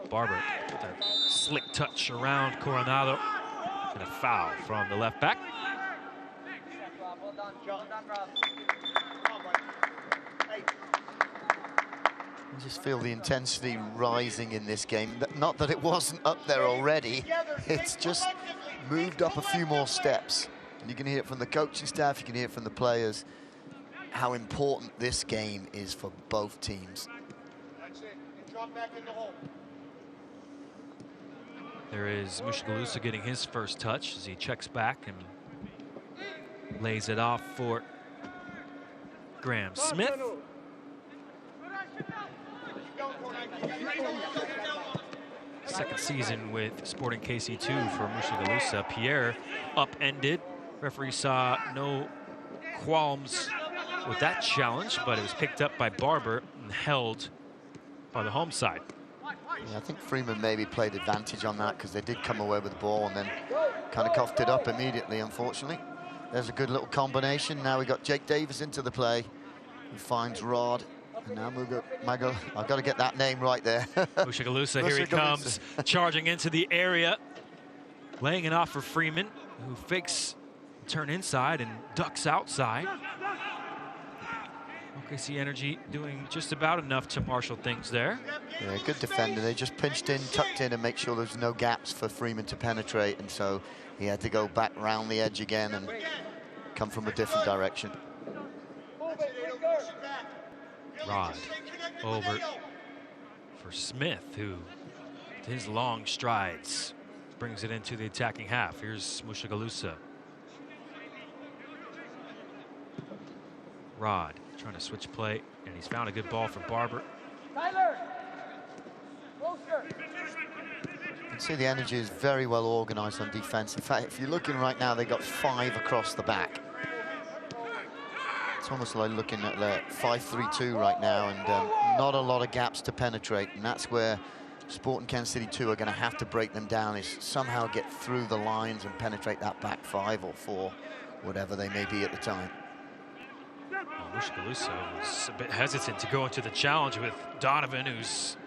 Barber with a slick touch around Coronado, and a foul from the left back. I just feel the intensity rising in this game. Not that it wasn't up there already, it's just moved up a few more steps. And you can hear it from the coaching staff, you can hear it from the players, how important this game is for both teams. That's it. And drop back in the hole. There is Mushagalusa getting his first touch as he checks back and lays it off for Graham Smith. Second season with Sporting KC2 for Mushagalusa. Pierre upended. Referee saw no qualms with that challenge, but it was picked up by Barber and held by the home side. Yeah, I think Freeman maybe played advantage on that, because they did come away with the ball and then kind of coughed it up immediately, unfortunately. There's a good little combination. Now we got Jake Davis into the play. He finds Rod. And now Mago, I've got to get that name right there. Mushagalusa, here he comes, charging into the area, laying it off for Freeman, who fakes turn inside and ducks outside. OKC Energy doing just about enough to marshal things there. Yeah, good defender. They just pinched in, tucked in, and make sure there's no gaps for Freeman to penetrate. And so he had to go back round the edge again and come from a different direction. Rod over for Smith, who with his long strides brings it into the attacking half. Here's Mushagalusa. Rod trying to switch play, and he's found a good ball for Barber. Tyler! Closer! You can see the Energy is very well organized on defense. In fact, if you're looking right now, they got 5 across the back. It's almost like looking at the 5-3-2 right now, and not a lot of gaps to penetrate, and that's where Sporting Kansas City 2 are going to have to break them down, is somehow get through the lines and penetrate that back 5 or 4, whatever they may be at the time. Mushagalusa was a bit hesitant to go into the challenge with Donovan, who's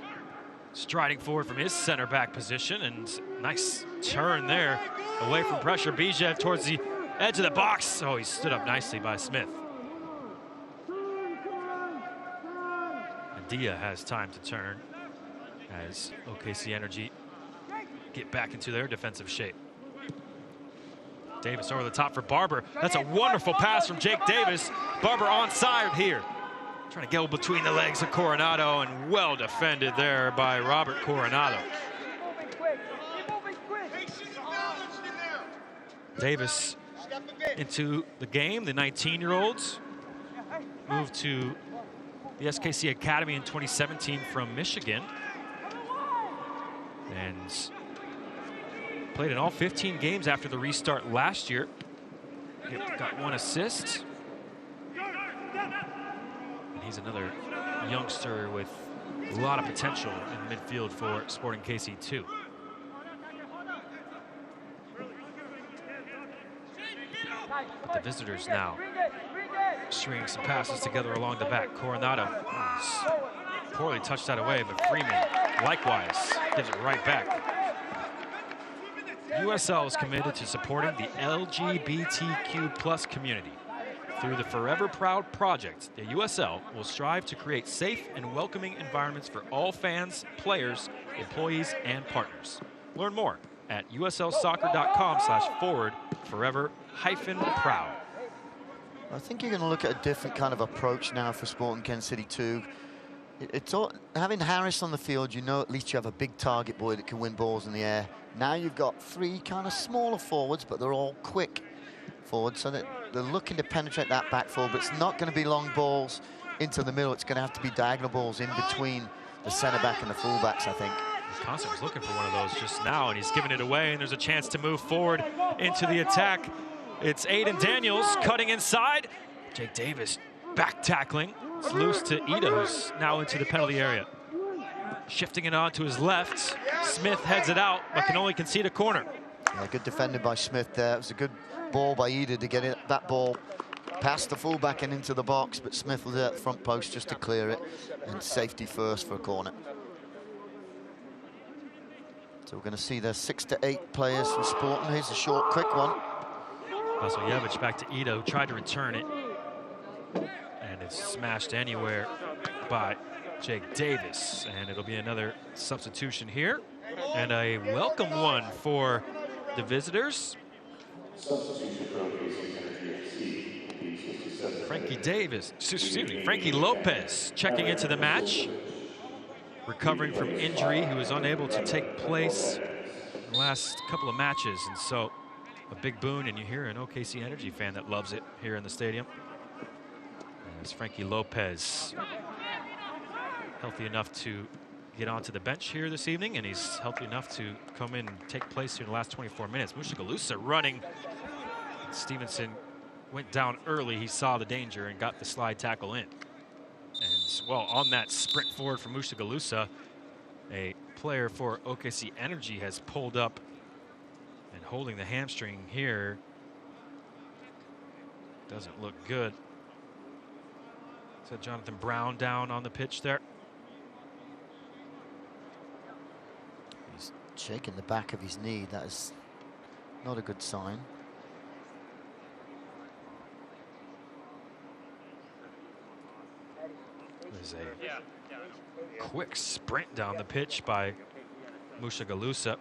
striding forward from his center back position, and nice turn there away from pressure. Bijev towards the edge of the box. Oh, he stood up nicely by Smith. And Dia has time to turn as OKC Energy get back into their defensive shape. Davis over the top for Barber. That's a wonderful pass from Jake Davis. Barber onside here. Trying to get between the legs of Coronado, and well defended there by Robert Coronado. Davis into the game. The 19-year-olds move to the SKC Academy in 2017 from Michigan. And played in all 15 games after the restart last year. Got 1 assist. And he's another youngster with a lot of potential in midfield for Sporting KC too. The visitors now stringing some passes together along the back. Coronado poorly touched that away, but Freeman likewise gives it right back. USL is committed to supporting the LGBTQ+ community. Through the Forever Proud project, the USL will strive to create safe and welcoming environments for all fans, players, employees, and partners. Learn more at uslsoccer.com/forever-proud. I think you're going to look at a different kind of approach now for Sporting Kansas City too. It's all, having Harris on the field, you know at least you have a big target boy that can win balls in the air. Now you've got 3 kind of smaller forwards, but they're all quick forwards, so that they're looking to penetrate that back forward, but it's not going to be long balls into the middle. It's going to have to be diagonal balls in between the centre back and the full backs, I think. Constant was looking for one of those just now, and he's giving it away, and there's a chance to move forward into the attack. It's Aiden Daniels cutting inside. Jake Davis back tackling. It's loose to Ida, who's now into the penalty area. Shifting it on to his left. Smith heads it out, but can only concede a corner. Yeah, good defending by Smith there. It was a good ball by Ida to get that ball past the fullback and into the box, but Smith was at the front post just to clear it, and safety first for a corner. So we're going to see there's 6 to 8 players from Sporting. Here's a short, quick one. Vasiljevic back to Ida, who tried to return it, and it's smashed anywhere by Jake Davis, and it'll be another substitution here, and a welcome one for the visitors. Frankie Lopez checking into the match, recovering from injury. He was unable to take place in the last couple of matches, and so a big boon, and you hear an OKC Energy fan that loves it here in the stadium. As Frankie Lopez healthy enough to get onto the bench here this evening, and he's healthy enough to come in and take place here in the last 24 minutes. Mushagalusa running. Stevenson went down early. He saw the danger and got the slide tackle in. And, well, on that sprint forward from Mushagalusa, a player for OKC Energy has pulled up and holding the hamstring here. Doesn't look good. So Jonathan Brown down on the pitch there. He's shaking the back of his knee. That is not a good sign. There's a quick sprint down the pitch by Mushagalusa.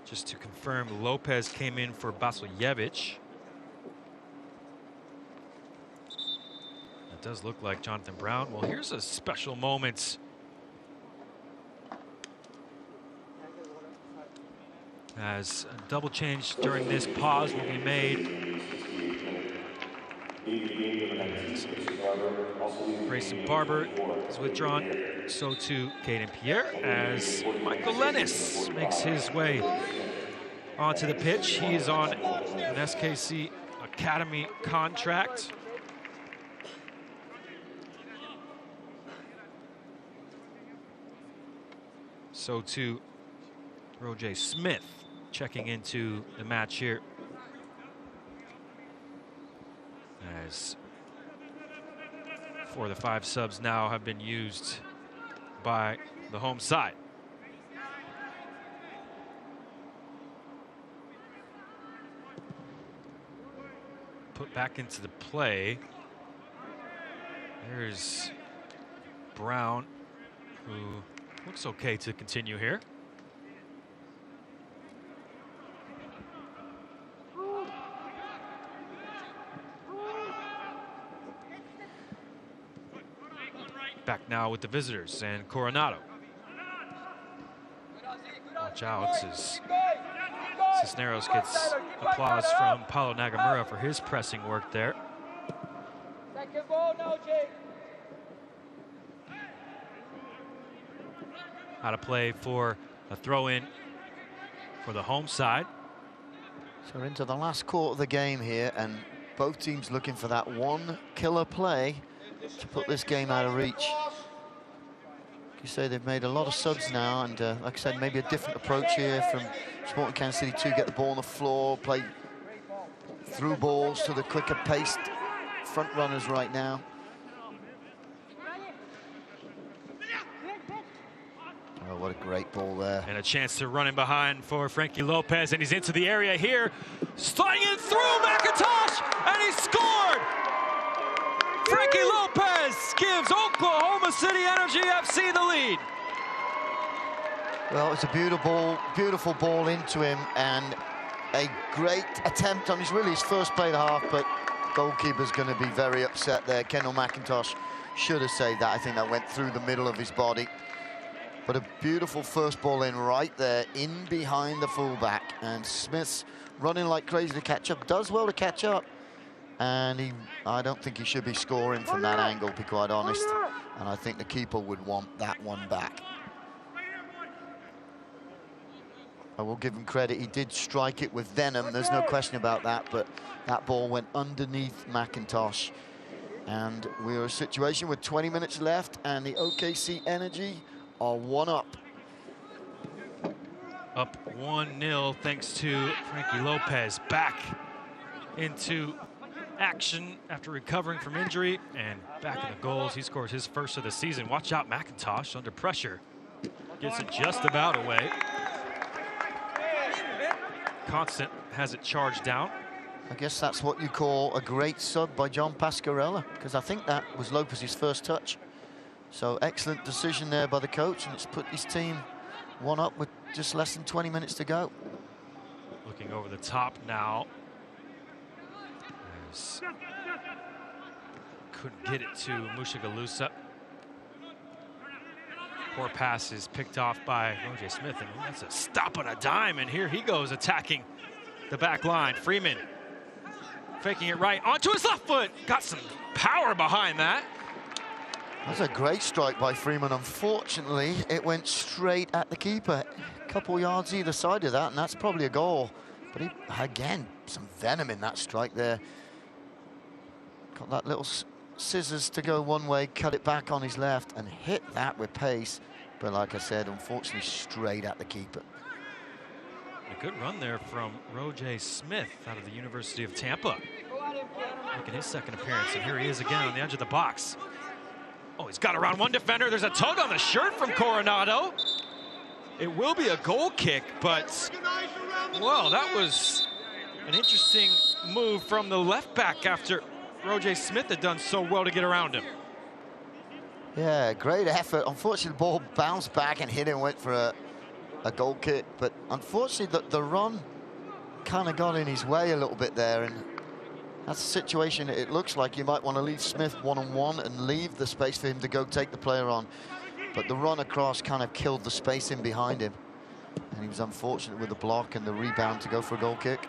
Just to confirm, Lopez came in for Vasiljevic. It does look like Jonathan Brown. Well, here's a special moment. As a double change during this pause will be made. Grayson Barber is withdrawn. So too Caden Pierre, as Michael Lennis makes his way onto the pitch. He is on an SKC Academy contract. So too Roger Smith checking into the match here. As 4 of the 5 subs now have been used by the home side. Put back into the play. There's Brown, who looks okay to continue here. Back now with the visitors and Coronado. Watch out, as Cisneros gets applause from Paulo Nagamura for his pressing work there. Out of play for a throw-in for the home side. So we're into the last quarter of the game here, and both teams looking for that one killer play to put this game out of reach. You say they've made a lot of subs now, and like I said, maybe a different approach here from Sporting Kansas City to get the ball on the floor, play through balls to the quicker paced front runners right now. Oh, what a great ball there. And a chance to run in behind for Frankie Lopez, and he's into the area here. Sliding it through McIntosh, and he scored! Frankie Lopez gives Oklahoma City Energy FC the lead. Well, it's a beautiful ball into him, and a great attempt on his first play of the half, but goalkeeper's going to be very upset there. Kendall McIntosh should have saved that. I think that went through the middle of his body. But a beautiful first ball in right there, in behind the fullback. And Smith's running like crazy to catch up, does well to catch up. And I don't think he should be scoring from that angle, to be quite honest. And I think the keeper would want that one back. I will give him credit, he did strike it with venom, there's no question about that, but that ball went underneath McIntosh. And we're in a situation with 20 minutes left, and the OKC Energy are 1 up. Up 1-0 thanks to Frankie Lopez, back into action after recovering from injury, and back in the goals. He scores his first of the season. Watch out, McIntosh under pressure. Gets it just about away. Constant has it charged down. I guess that's what you call a great sub by John Pascarella, because I think that was Lopez's first touch. So excellent decision there by the coach, and it's put his team 1 up with just less than 20 minutes to go. Looking over the top now. Couldn't get it to Mushagalusa. Poor pass is picked off by O.J. Smith, and that's a stop on a dime, and here he goes attacking the back line. Freeman faking it right onto his left foot. Got some power behind that. That's a great strike by Freeman. Unfortunately, it went straight at the keeper. A couple yards either side of that, and that's probably a goal. But he, again, some venom in that strike there. Got that little scissors to go one way, cut it back on his left, and hit that with pace. But like I said, unfortunately, straight at the keeper. A good run there from O.J. Smith out of the University of Tampa. Making his second appearance, and here he is again on the edge of the box. Oh, he's got around one defender. There's a tug on the shirt from Coronado. It will be a goal kick, but, well, that was an interesting move from the left back after O.J. Smith had done so well to get around him. Yeah, great effort. Unfortunately, the ball bounced back and hit him, went for a goal kick. But unfortunately, the run kind of got in his way a little bit there. And that's a situation it looks like you might want to leave Smith one-on-one and leave the space for him to go take the player on. But the run across kind of killed the space in behind him. And he was unfortunate with the block and the rebound to go for a goal kick.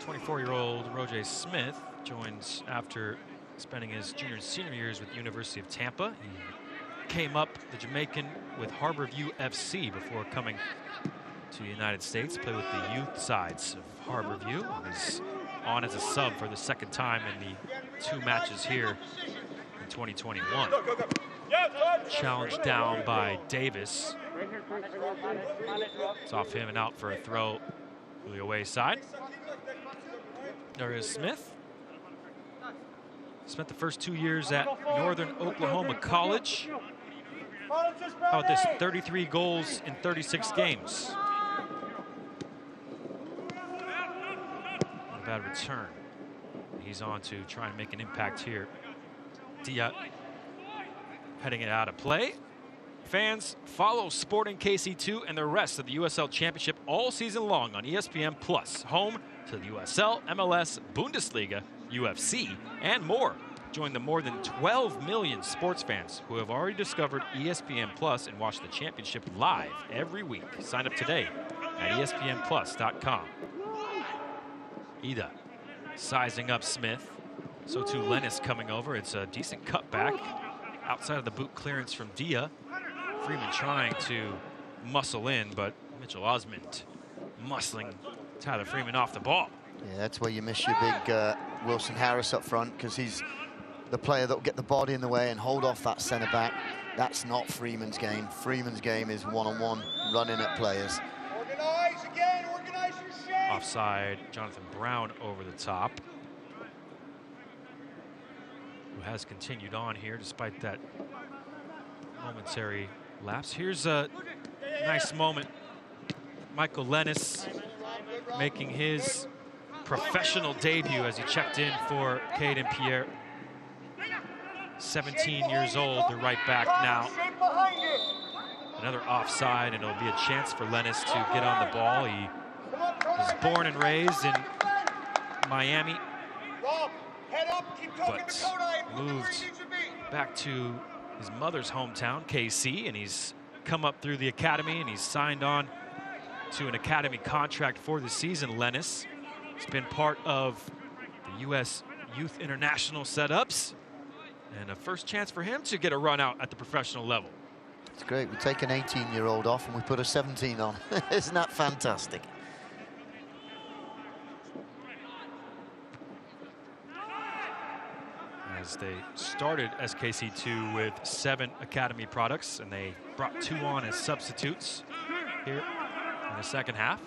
24-year-old O.J. Smith joins after spending his junior and senior years with the University of Tampa. He came up, the Jamaican, with Harborview FC before coming to the United States. Played with the youth sides of Harborview. He's on as a sub for the second time in the 2 matches here in 2021. Challenged down by Davis. It's off him and out for a throw to the away side. There is Smith. Spent the first 2 years at Northern Oklahoma College. How about this? 33 goals in 36 games. Not a bad return. He's on to try and make an impact here. Dia heading it out of play. Fans, follow Sporting KC2 and the rest of the USL Championship all season long on ESPN Plus, home to the USL, MLS, Bundesliga, UFC, and more. Join the more than 12 million sports fans who have already discovered ESPN Plus and watch the championship live every week. Sign up today at ESPNplus.com. Ida sizing up Smith. So too Lennis coming over. It's a decent cutback outside of the boot clearance from Dia. Freeman trying to muscle in, but Mitchell Osmond muscling Tyler Freeman off the ball. Yeah, that's where you miss your big Wilson Harris up front, because he's the player that will get the body in the way and hold off that centre back. That's not Freeman's game. Freeman's game is one-on-one, running at players. Organize again, organize your shape. Offside, Jonathan Brown over the top, who has continued on here despite that momentary lapse. Here's a nice moment. Michael Lennis making his professional debut as he checked in for Caden Pierre. 17 years old, the right back now. Another offside, and it'll be a chance for Lennis to get on the ball. He was born and raised in Miami, but moved back to his mother's hometown, KC, and he's come up through the academy, and he's signed on to an academy contract for the season. Lennis has been part of the U.S. Youth International setups, and a first chance for him to get a run out at the professional level. It's great. We take an 18-year-old off and we put a 17 on. Isn't that fantastic? As they started SKC2 with 7 academy products, and they brought 2 on as substitutes here in the second half.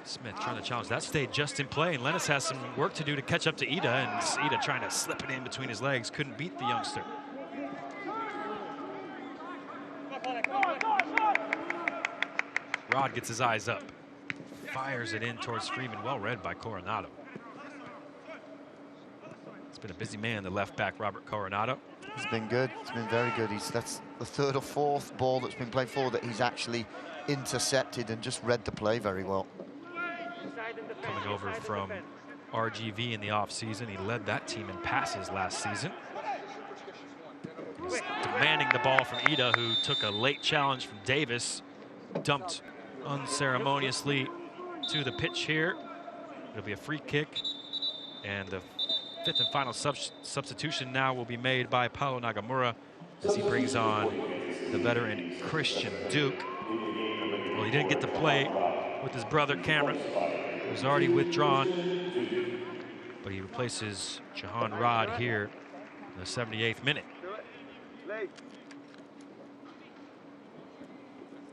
Smith trying to challenge. That stayed just in play, and Lennis has some work to do to catch up to Ida, and Ida trying to slip it in between his legs. Couldn't beat the youngster. Rod gets his eyes up. Fires it in towards Freeman. Well read by Coronado. It's been a busy man, the left back, Robert Coronado. He's been good. It's been very good. That's the 3rd or 4th ball that's been played forward that he's actually intercepted and just read the play very well. Coming over from RGV in the offseason. He led that team in passes last season. He's demanding the ball from Ida, who took a late challenge from Davis. Dumped unceremoniously to the pitch here. It'll be a free kick, and the 5th and final substitution now will be made by Paulo Nagamura as he brings on the veteran Christian Duke. Well, he didn't get to play with his brother Cameron, who was already withdrawn, but he replaces Jahan Rod here in the 78th minute.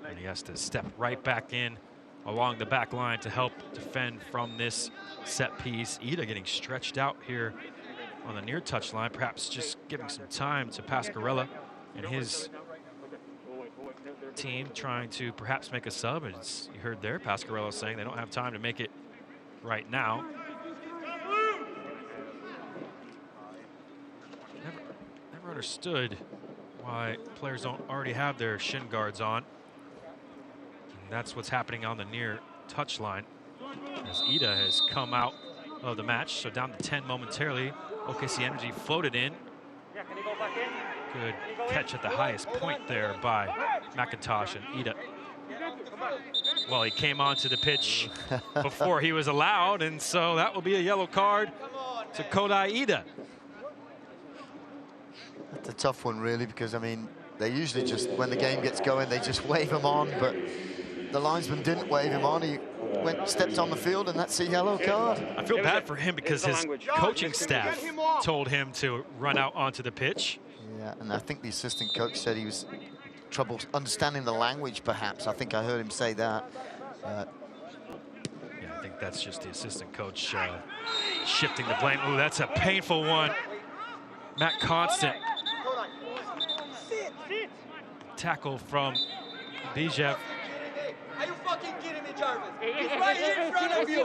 And he has to step right back in along the back line to help defend from this set piece. Ida getting stretched out here on the near touch line, perhaps just giving some time to Pascarella and his team, trying to perhaps make a sub. And you heard there Pascarella saying they don't have time to make it right now. Never understood why players don't already have their shin guards on. And that's what's happening on the near touch line, as Ida has come out of the match. So down to 10 momentarily. OKC Energy floated in. Good catch at the highest point there by McIntosh and Ida. Well, he came onto the pitch before he was allowed, and so that will be a yellow card to Kodai Ida. That's a tough one, really, because, I mean, they usually just, when the game gets going, they just wave him on, but the linesman didn't wave him on. He stepped on the field, and that's a yellow card. I feel bad for him because his coaching staff told him to run out onto the pitch. Yeah, and I think the assistant coach said he was trouble understanding the language, perhaps. I think I heard him say that. Yeah, I think that's just the assistant coach shifting the blame. Ooh, that's a painful one. Matt Constant. Tackle from Bijev. Are you fucking kidding me, Jarvis? He's right here in front of you.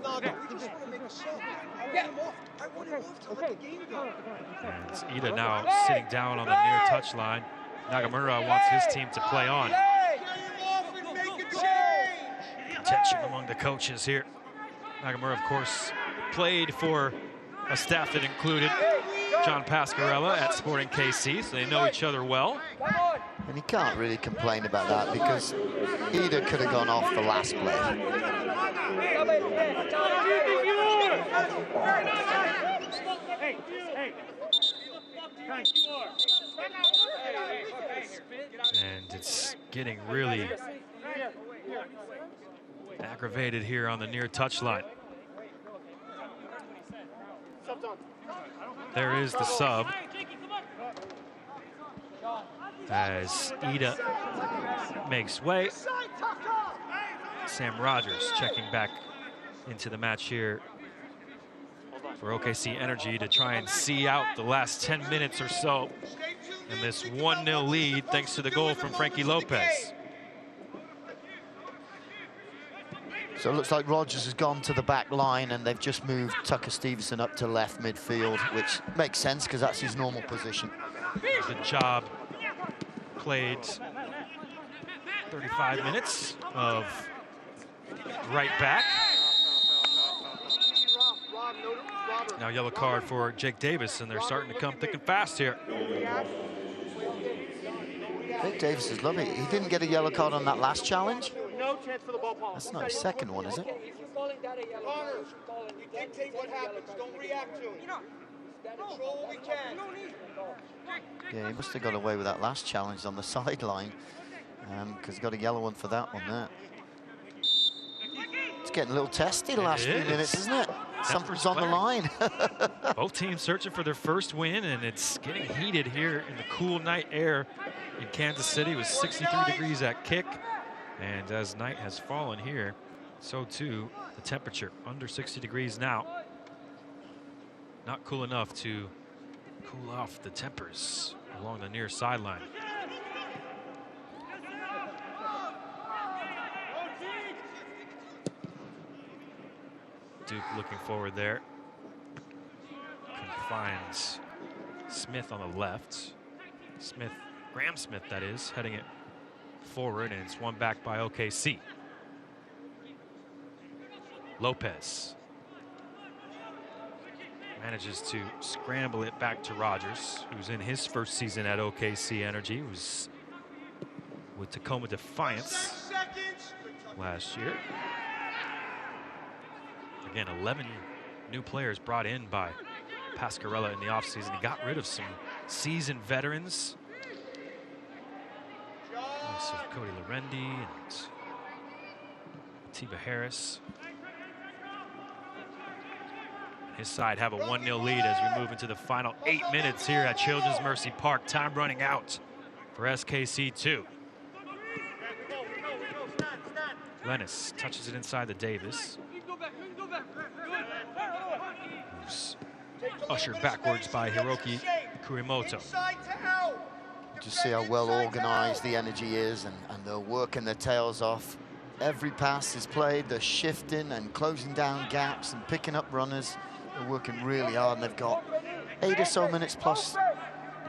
No, we just want to make a sub. I want him off to let the game go. And it's Ida now sitting down on the near touch line. Nagamura wants his team to play on. Tension among the coaches here. Nagamura, of course, played for a staff that included John Pascarella at Sporting KC, so they know each other well. And he can't really complain about that, because Ida could have gone off the last play. Hey, And it's getting really aggravated here on the near touchline. There is the sub as Ida makes way. Sam Rogers checking back into the match here for OKC Energy to try and see out the last 10 minutes or so in this 1-0 lead thanks to the goal from Frankie Lopez. So it looks like Rogers has gone to the back line and they've just moved Tucker Stevenson up to left midfield, which makes sense because that's his normal position. Good job. Played 35 minutes of right back. Now yellow card for Jake Davis, and they're starting to come thick and fast here. Jake Davis is lovely. He didn't get a yellow card on that last challenge. No chance for the ball pass. That's not his second one, is it? Connor, you dictate what happens. Don't react to it. Control what we can. Yeah, he must have got away with that last challenge on the sideline because he got a yellow one for that one there. It's getting a little testy the last few minutes, isn't it? Something's on the line. Both teams searching for their first win, and it's getting heated here in the cool night air in Kansas City. It was 63 degrees at kick. And as night has fallen here, so too the temperature under 60 degrees now. Not cool enough to cool off the tempers along the near sideline. Duke looking forward there. Confines Smith on the left. Smith, Graham Smith that is, heading it forward, and it's one back by OKC. Lopez manages to scramble it back to Rogers, who's in his first season at OKC Energy, who's with Tacoma Defiance last year. Again, 11 new players brought in by Pascarella in the offseason. He got rid of some seasoned veterans. So Cody Lorendi and Tiba Harris. His side have a 1-0 lead as we move into the final 8 minutes here at Children's Mercy Park. Time running out for SKC2. Lennis touches it inside the Davis. Who's ushered backwards by Hiroki Kurimoto. Just see how well organized the Energy is, and they're working their tails off. Every pass is played, they're shifting and closing down gaps and picking up runners. They're working really hard, and they've got 8 or so minutes plus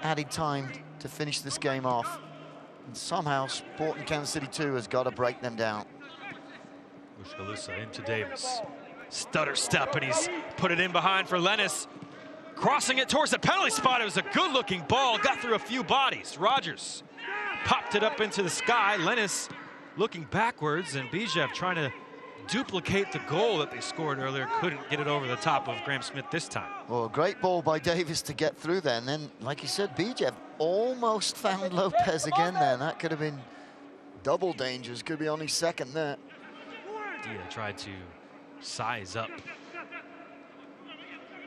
added time to finish this game off. And somehow Sporting Kansas City 2 has got to break them down. Mushkalusa into Davis. Stutter step, and he's put it in behind for Lennis. Crossing it towards the penalty spot. It was a good-looking ball. Got through a few bodies. Rogers popped it up into the sky. Lennis looking backwards, and Bijev trying to duplicate the goal that they scored earlier. Couldn't get it over the top of Graham Smith this time. Well, great ball by Davis to get through there. And then, like you said, Bijev almost found Lopez again there. That could have been double dangers. Could be only second there. Dia tried to size up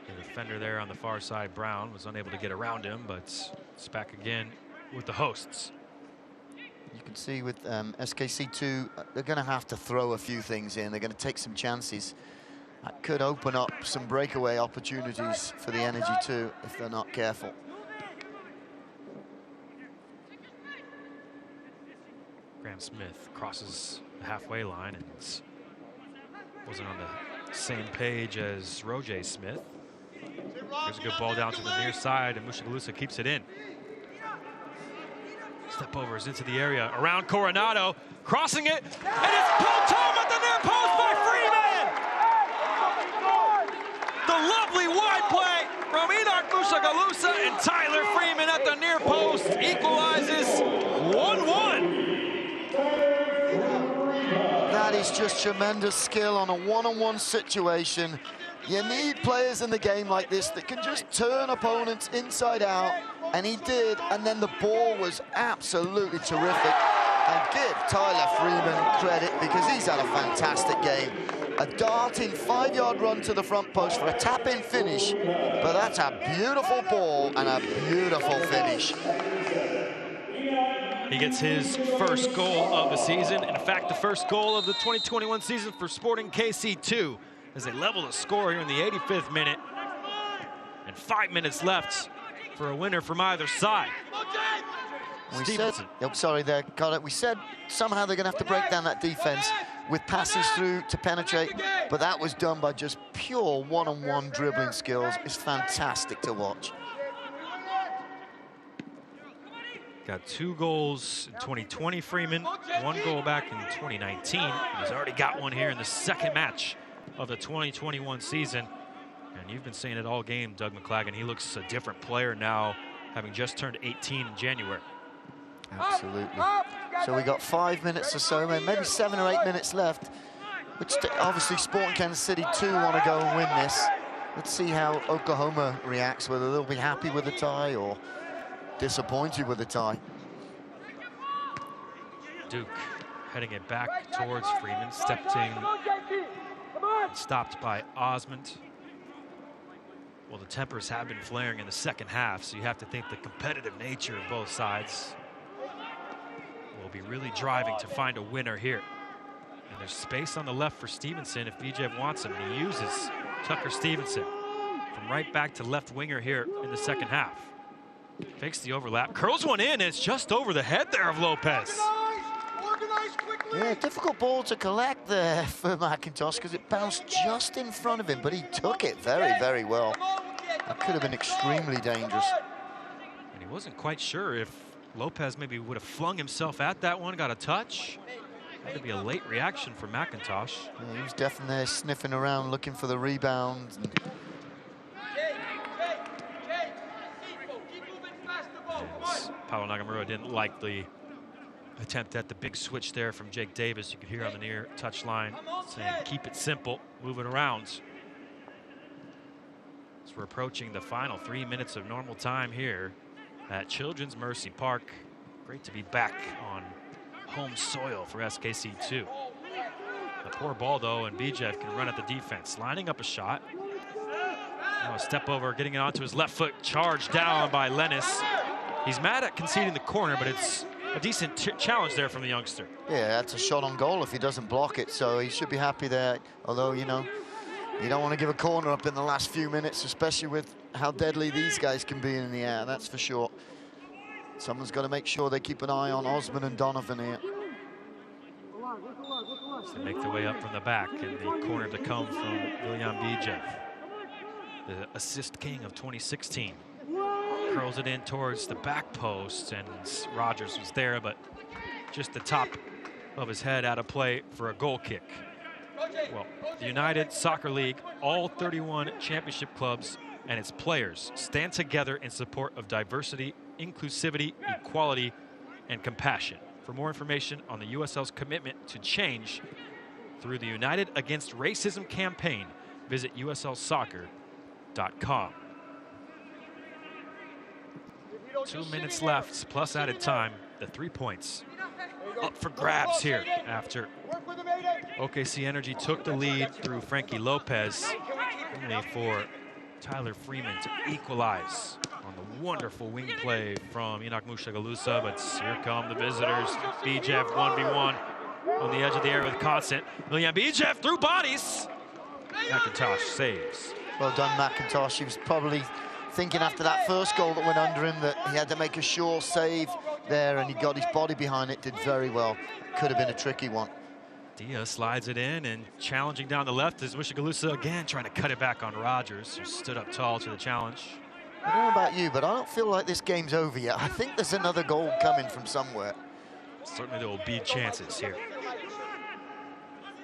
the defender there on the far side. Brown was unable to get around him, but it's back again with the hosts. You can see with SKC2, they're going to have to throw a few things in. They're going to take some chances. That could open up some breakaway opportunities for the Energy too, if they're not careful. Graham Smith crosses the halfway line and wasn't on the same page as Roger Smith. There's a good ball down to the near side, and Mushagalusa keeps it in. Step overs into the area, around Coronado, crossing it, and it's poked home at the near post by Freeman! The lovely wide play from Enoch Mushagalusa, and Tyler Freeman at the near post equalizes 1-1. That is just tremendous skill on a one-on-one situation. You need players in the game like this that can just turn opponents inside out, and he did, and then the ball was absolutely terrific. And give Tyler Freeman credit because he's had a fantastic game. A darting 5-yard run to the front post for a tap-in finish, but that's a beautiful ball and a beautiful finish. He gets his first goal of the season. In fact, the first goal of the 2021 season for Sporting KC2 as they level the score here in the 85th minute. And 5 minutes left for a winner from either side. We said, oh, sorry there, got it. We said somehow they're going to have to break down that defense with passes through to penetrate, but that was done by just pure one-on-one dribbling skills. It's fantastic to watch. Got 2 goals in 2020, Freeman, 1 goal back in 2019. He's already got one here in the second match of the 2021 season. And you've been saying it all game, Doug McClagan. He looks a different player now, having just turned 18 in January. Absolutely. So we got 5 minutes or so, maybe 7 or 8 minutes left, which obviously Sporting Kansas City 2 want to go and win this. Let's see how Oklahoma reacts, whether they'll be happy with the tie or disappointed with the tie. Duke heading it back towards Freeman, stopped by Osmond. Well, the tempers have been flaring in the second half, so you have to think the competitive nature of both sides will be really driving to find a winner here. And there's space on the left for Stevenson if BJ wants him. He uses Tucker Stevenson from right back to left winger here in the second half. Fakes the overlap, curls one in, and it's just over the head there of Lopez. Yeah, difficult ball to collect there for McIntosh because it bounced just in front of him, but he took it very, very well. That could have been extremely dangerous. And he wasn't quite sure if Lopez maybe would have flung himself at that one, got a touch. Had to be a late reaction for McIntosh. Yeah, he was definitely there sniffing around, looking for the rebound. Paulo Nagamura didn't like the attempt at the big switch there from Jake Davis. You could hear on the near touch line saying, keep it simple, move it around. As we're approaching the final 3 minutes of normal time here at Children's Mercy Park. Great to be back on home soil for SKC2. The poor ball though, and Bijev can run at the defense, lining up a shot. Now a step over, getting it onto his left foot, charged down by Lennis. He's mad at conceding the corner, but it's a decent challenge there from the youngster. Yeah, that's a shot on goal if he doesn't block it, so he should be happy there. Although, you know, you don't want to give a corner up in the last few minutes, especially with how deadly these guys can be in the air, that's for sure. Someone's got to make sure they keep an eye on Osman and Donovan here. So they make their way up from the back, and the corner to come from William Bijev, the assist king of 2016. Curls it in towards the back post, and Rogers was there, but just the top of his head out of play for a goal kick. Well, the United Soccer League, all 31 championship clubs and its players stand together in support of diversity, inclusivity, equality, and compassion. For more information on the USL's commitment to change through the United Against Racism campaign, visit uslsoccer.com. 2 minutes left, plus added time. The 3 points up for grabs here after OKC Energy took the lead through Frankie Lopez, only for Tyler Freeman to equalize on the wonderful wing play from Enoch Mushagalusa. But here come the visitors. Bijev 1v1 on the edge of the area with Constant. William Bijev through bodies. McIntosh saves. Well done, McIntosh. He was probably thinking after that first goal that went under him that he had to make a sure save there, and he got his body behind it, did very well. Could have been a tricky one. Diaz slides it in, and challenging down the left is Mushagalusa again, trying to cut it back on Rogers, who stood up tall to the challenge. I don't know about you, but I don't feel like this game's over yet. I think there's another goal coming from somewhere. Certainly there will be chances here.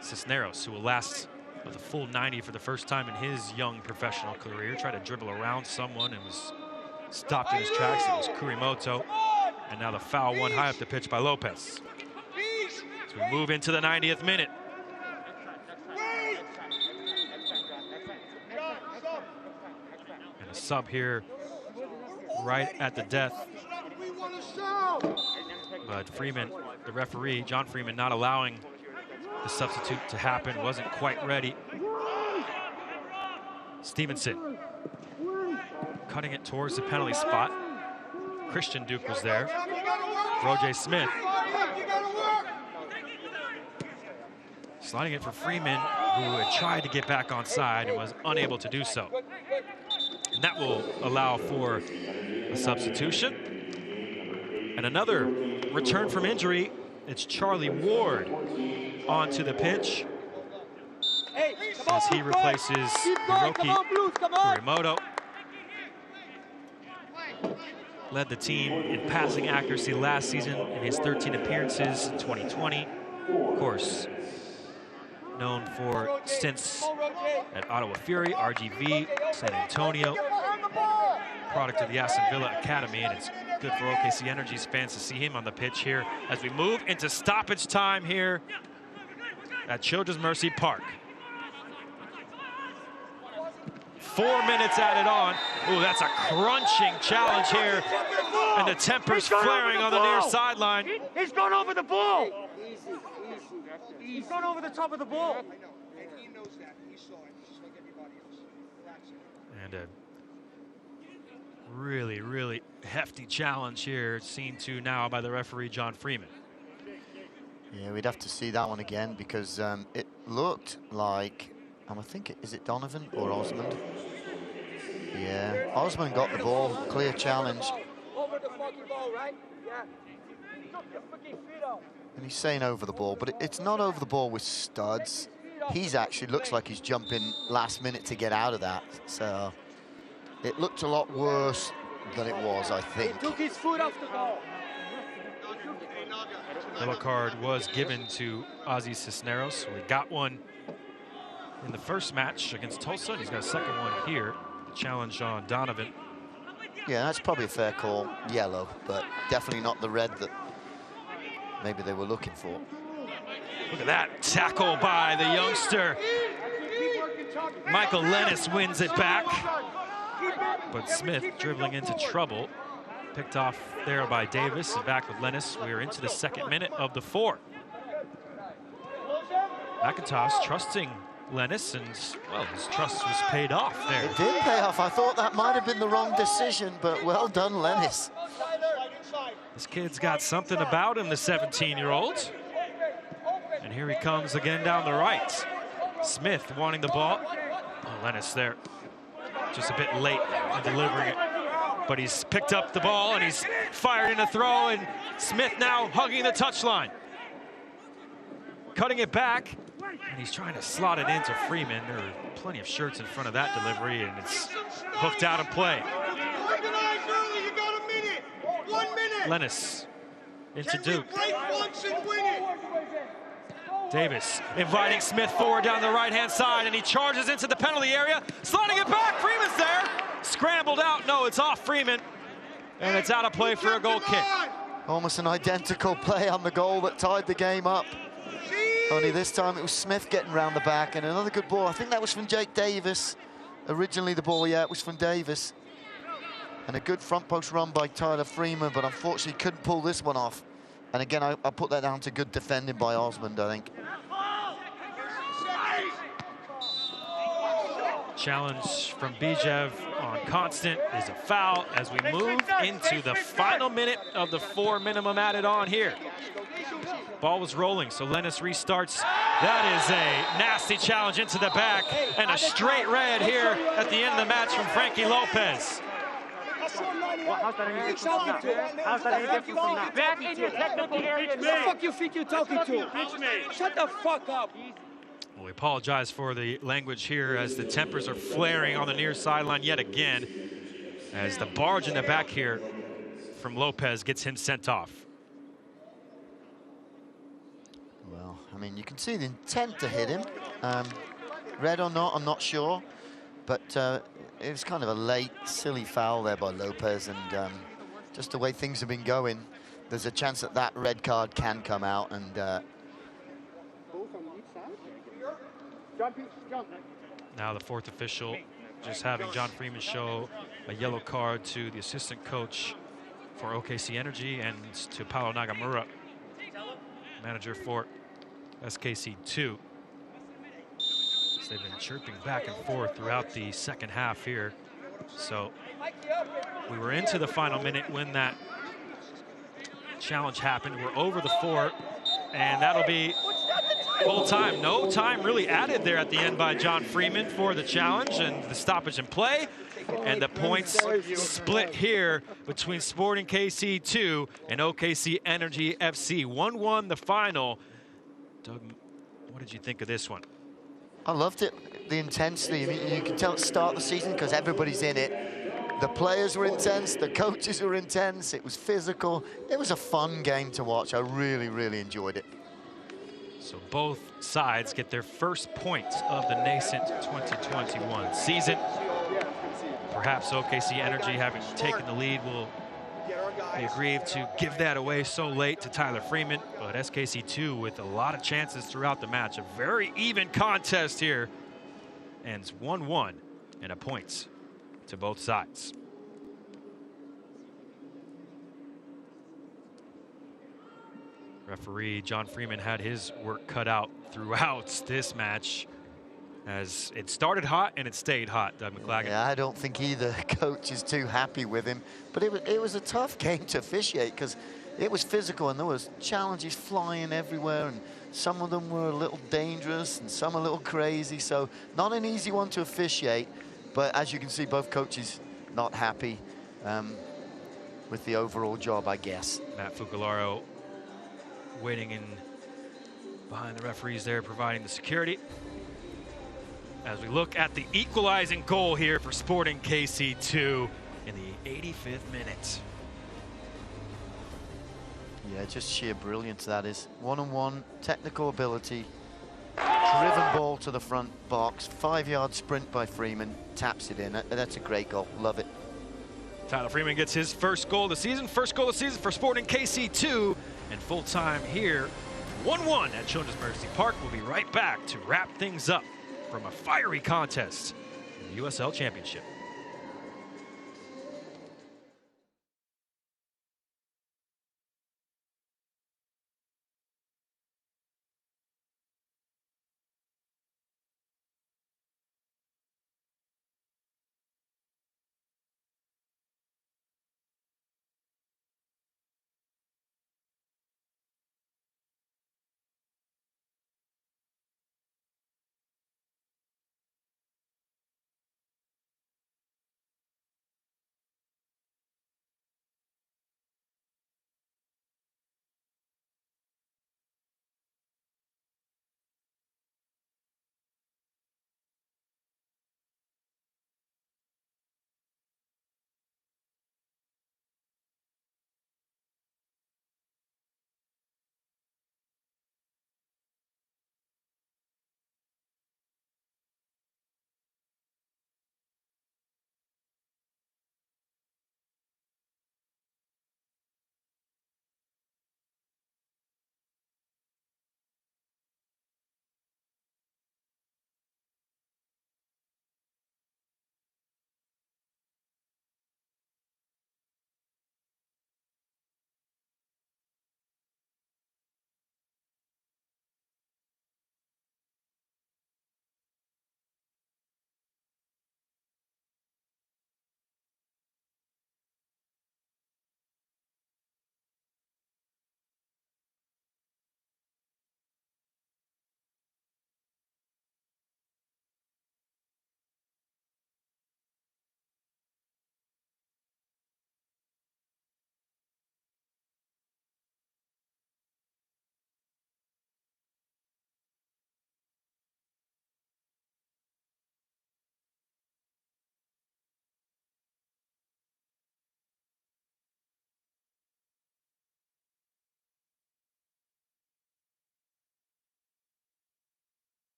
Cisneros, who will last the full 90 for the first time in his young professional career, tried to dribble around someone and was stopped in his tracks. It was Kurimoto, and now the foul one high up the pitch by Lopez. As we move into the 90th minute. sub here right at the death. But Freeman, the referee, John Freeman, not allowing the substitute to happen, wasn't quite ready. Stevenson cutting it towards the penalty spot. Christian Duke was there. Roger Smith sliding it for Freeman, who had tried to get back onside and was unable to do so. And that will allow for a substitution. And another return from injury. It's Charlie Ward onto the pitch as he replaces Hiroki Kurimoto. Led the team in passing accuracy last season in his 13 appearances in 2020. Of course, known for stints at Ottawa Fury, RGV, San Antonio. Product of the Aston Villa Academy, and it's good for OKC Energy's fans to see him on the pitch here as we move into stoppage time here at Children's Mercy Park. 4 minutes added on. Ooh, that's a crunching challenge here. And the tempers flaring on the near sideline. He's gone over the ball. He's gone over the top of the ball. And he knows that. He saw it. Just like everybody else. Relax it. And a really, really hefty challenge here, seen to now by the referee, John Freeman. Yeah, we'd have to see that one again because it looked like, I think, is it Donovan or Osmond? Yeah, Osmond got the ball, clear challenge. Over the fucking ball, right? Yeah. Took your fucking feet out. And he's saying over the ball, but it's not over the ball with studs. He's actually looks like he's jumping last minute to get out of that. So it looked a lot worse than it was, I think. He took his foot off the ball. Yellow card was given to Ozzy Cisneros. We got one in the first match against Tulsa. He's got a second one here. The challenge on Donovan. Yeah, that's probably a fair call. Yellow, but definitely not the red that maybe they were looking for. Look at that tackle by the youngster. Michael Lennis wins it back. But Smith dribbling into trouble. Picked off there by Davis and back with Lennis. We're into the second minute of the fourth. McIntosh trusting Lennis, and well, his trust was paid off there. It did pay off. I thought that might have been the wrong decision, but well done, Lennis. This kid's got something about him, the 17-year-old. And here he comes again down the right. Smith wanting the ball. Oh, Lennis there. Just a bit late in delivering it. But he's picked up the ball and he's fired in a throw, and Smith now hugging the touchline. Cutting it back, and he's trying to slot it into Freeman. There are plenty of shirts in front of that delivery, and it's hooked out of play. Organize early, you got a minute. 1 minute. Lennis into Duke. Break once and win it. Davis inviting Smith forward down the right-hand side, and he charges into the penalty area, sliding it back. Freeman's there. Scrambled out. No, it's off Freeman, and it's out of play for a goal kick. Almost an identical play on the goal that tied the game up. Only this time it was Smith getting round the back, and another good ball. I think that was from Jake Davis. Originally the ball, yeah, it was from Davis. And a good front post run by Tyler Freeman, but unfortunately couldn't pull this one off. And again, I put that down to good defending by Osmond, I think. Challenge from Bijev on Constant is a foul as we move into the final minute of the 4 minimum added on here. Ball was rolling, so Lennis restarts. That is a nasty challenge into the back, and a straight red here at the end of the match from Frankie Lopez. How's that any different from that? How's that any different from that? Back in your technical area. Who the fuck you think you're talking to? Shut the fuck up. Well, we apologize for the language here as the tempers are flaring on the near sideline yet again, as the barge in the back here from Lopez gets him sent off. Well, I mean, you can see the intent to hit him. Red or not, I'm not sure. But it was kind of a late, silly foul there by Lopez. And just the way things have been going, there's a chance that that red card can come out. And now the fourth official just having John Freeman show a yellow card to the assistant coach for OKC Energy and to Paulo Nagamura, manager for SKC2. So they've been chirping back and forth throughout the second half here. So we were into the final minute when that challenge happened. We're over the 4, and that'll be full time. No time really added there at the end by John Freeman for the challenge and the stoppage in play. And the points split here between Sporting KC2 and OKC Energy FC. 1-1 the final. Doug, what did you think of this one? I loved it, the intensity. I mean, you can tell at the start of the season because everybody's in it. The players were intense, the coaches were intense, it was physical. It was a fun game to watch. I really, really enjoyed it. So both sides get their first points of the nascent 2021 season. Perhaps OKC Energy, having taken the lead, will be aggrieved to give that away so late to Tyler Freeman. But SKC2 with a lot of chances throughout the match. A very even contest here. Ends 1-1 and a points to both sides. Referee John Freeman had his work cut out throughout this match, as it started hot and it stayed hot, Doug McLagan. Yeah, I don't think either coach is too happy with him, but it was a tough game to officiate because it was physical and there was challenges flying everywhere, and some of them were a little dangerous and some a little crazy, so not an easy one to officiate. But as you can see, both coaches not happy with the overall job, I guess. Matt Fucalaro waiting in behind the referees there, providing the security. As we look at the equalizing goal here for Sporting KC2 in the 85th minute. Yeah, just sheer brilliance, that is. One-on-one, technical ability, driven ball to the front box, 5-yard sprint by Freeman, taps it in. That's a great goal, love it. Tyler Freeman gets his first goal of the season for Sporting KC2, and full time here, 1-1 at Children's Mercy Park. We'll be right back to wrap things up from a fiery contest in the USL Championship.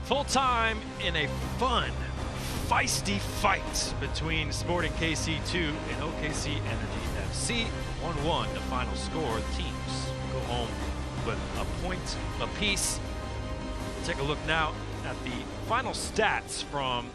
Full time in a fun, feisty fight between Sporting KC2 and OKC Energy FC. 1-1 the final score. The teams go home with a point apiece. We'll take a look now at the final stats from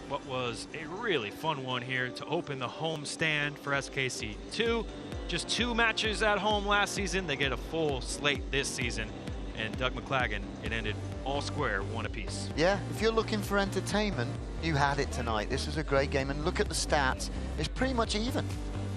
what was a really fun one here to open the home stand for SKC2. Just 2 matches at home last season. They get a full slate this season. And Doug McClagan, it ended all square, 1 apiece. Yeah, if you're looking for entertainment, you had it tonight. This was a great game, and look at the stats. It's pretty much even,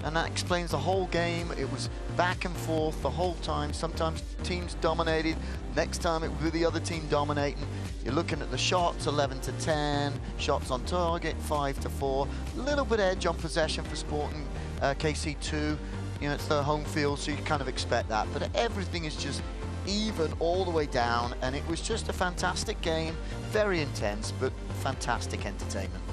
and that explains the whole game. It was back and forth the whole time. Sometimes teams dominated. Next time it was the other team dominating. You're looking at the shots, 11-10, shots on target, 5-4. A little bit edge on possession for Sporting KC2. You know, it's their home field, so you kind of expect that. But everything is just even all the way down, and it was just a fantastic game. Very intense, but fantastic entertainment.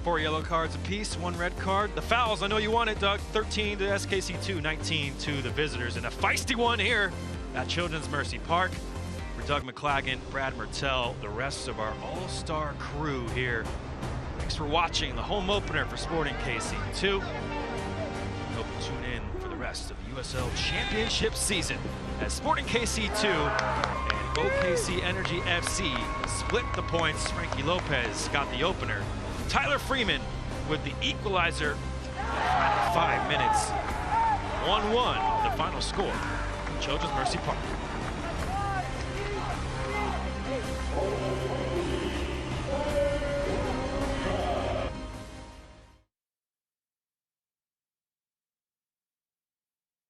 4 yellow cards apiece, 1 red card. The fouls, I know you want it, Doug. 13 to SKC2, 19 to the visitors. And a feisty one here at Children's Mercy Park for Doug McClagan, Brad Mertell, the rest of our all-star crew here. Thanks for watching the home opener for Sporting KC2. We hope you tune in for the rest of the USL Championship season as Sporting KC2 and OKC Energy FC split the points. Frankie Lopez got the opener. Tyler Freeman with the equalizer. Final 5 minutes. 1-1 the final score from Children's Mercy Park.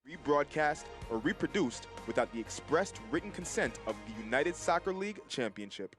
Rebroadcast or reproduced without the expressed written consent of the United Soccer League Championship.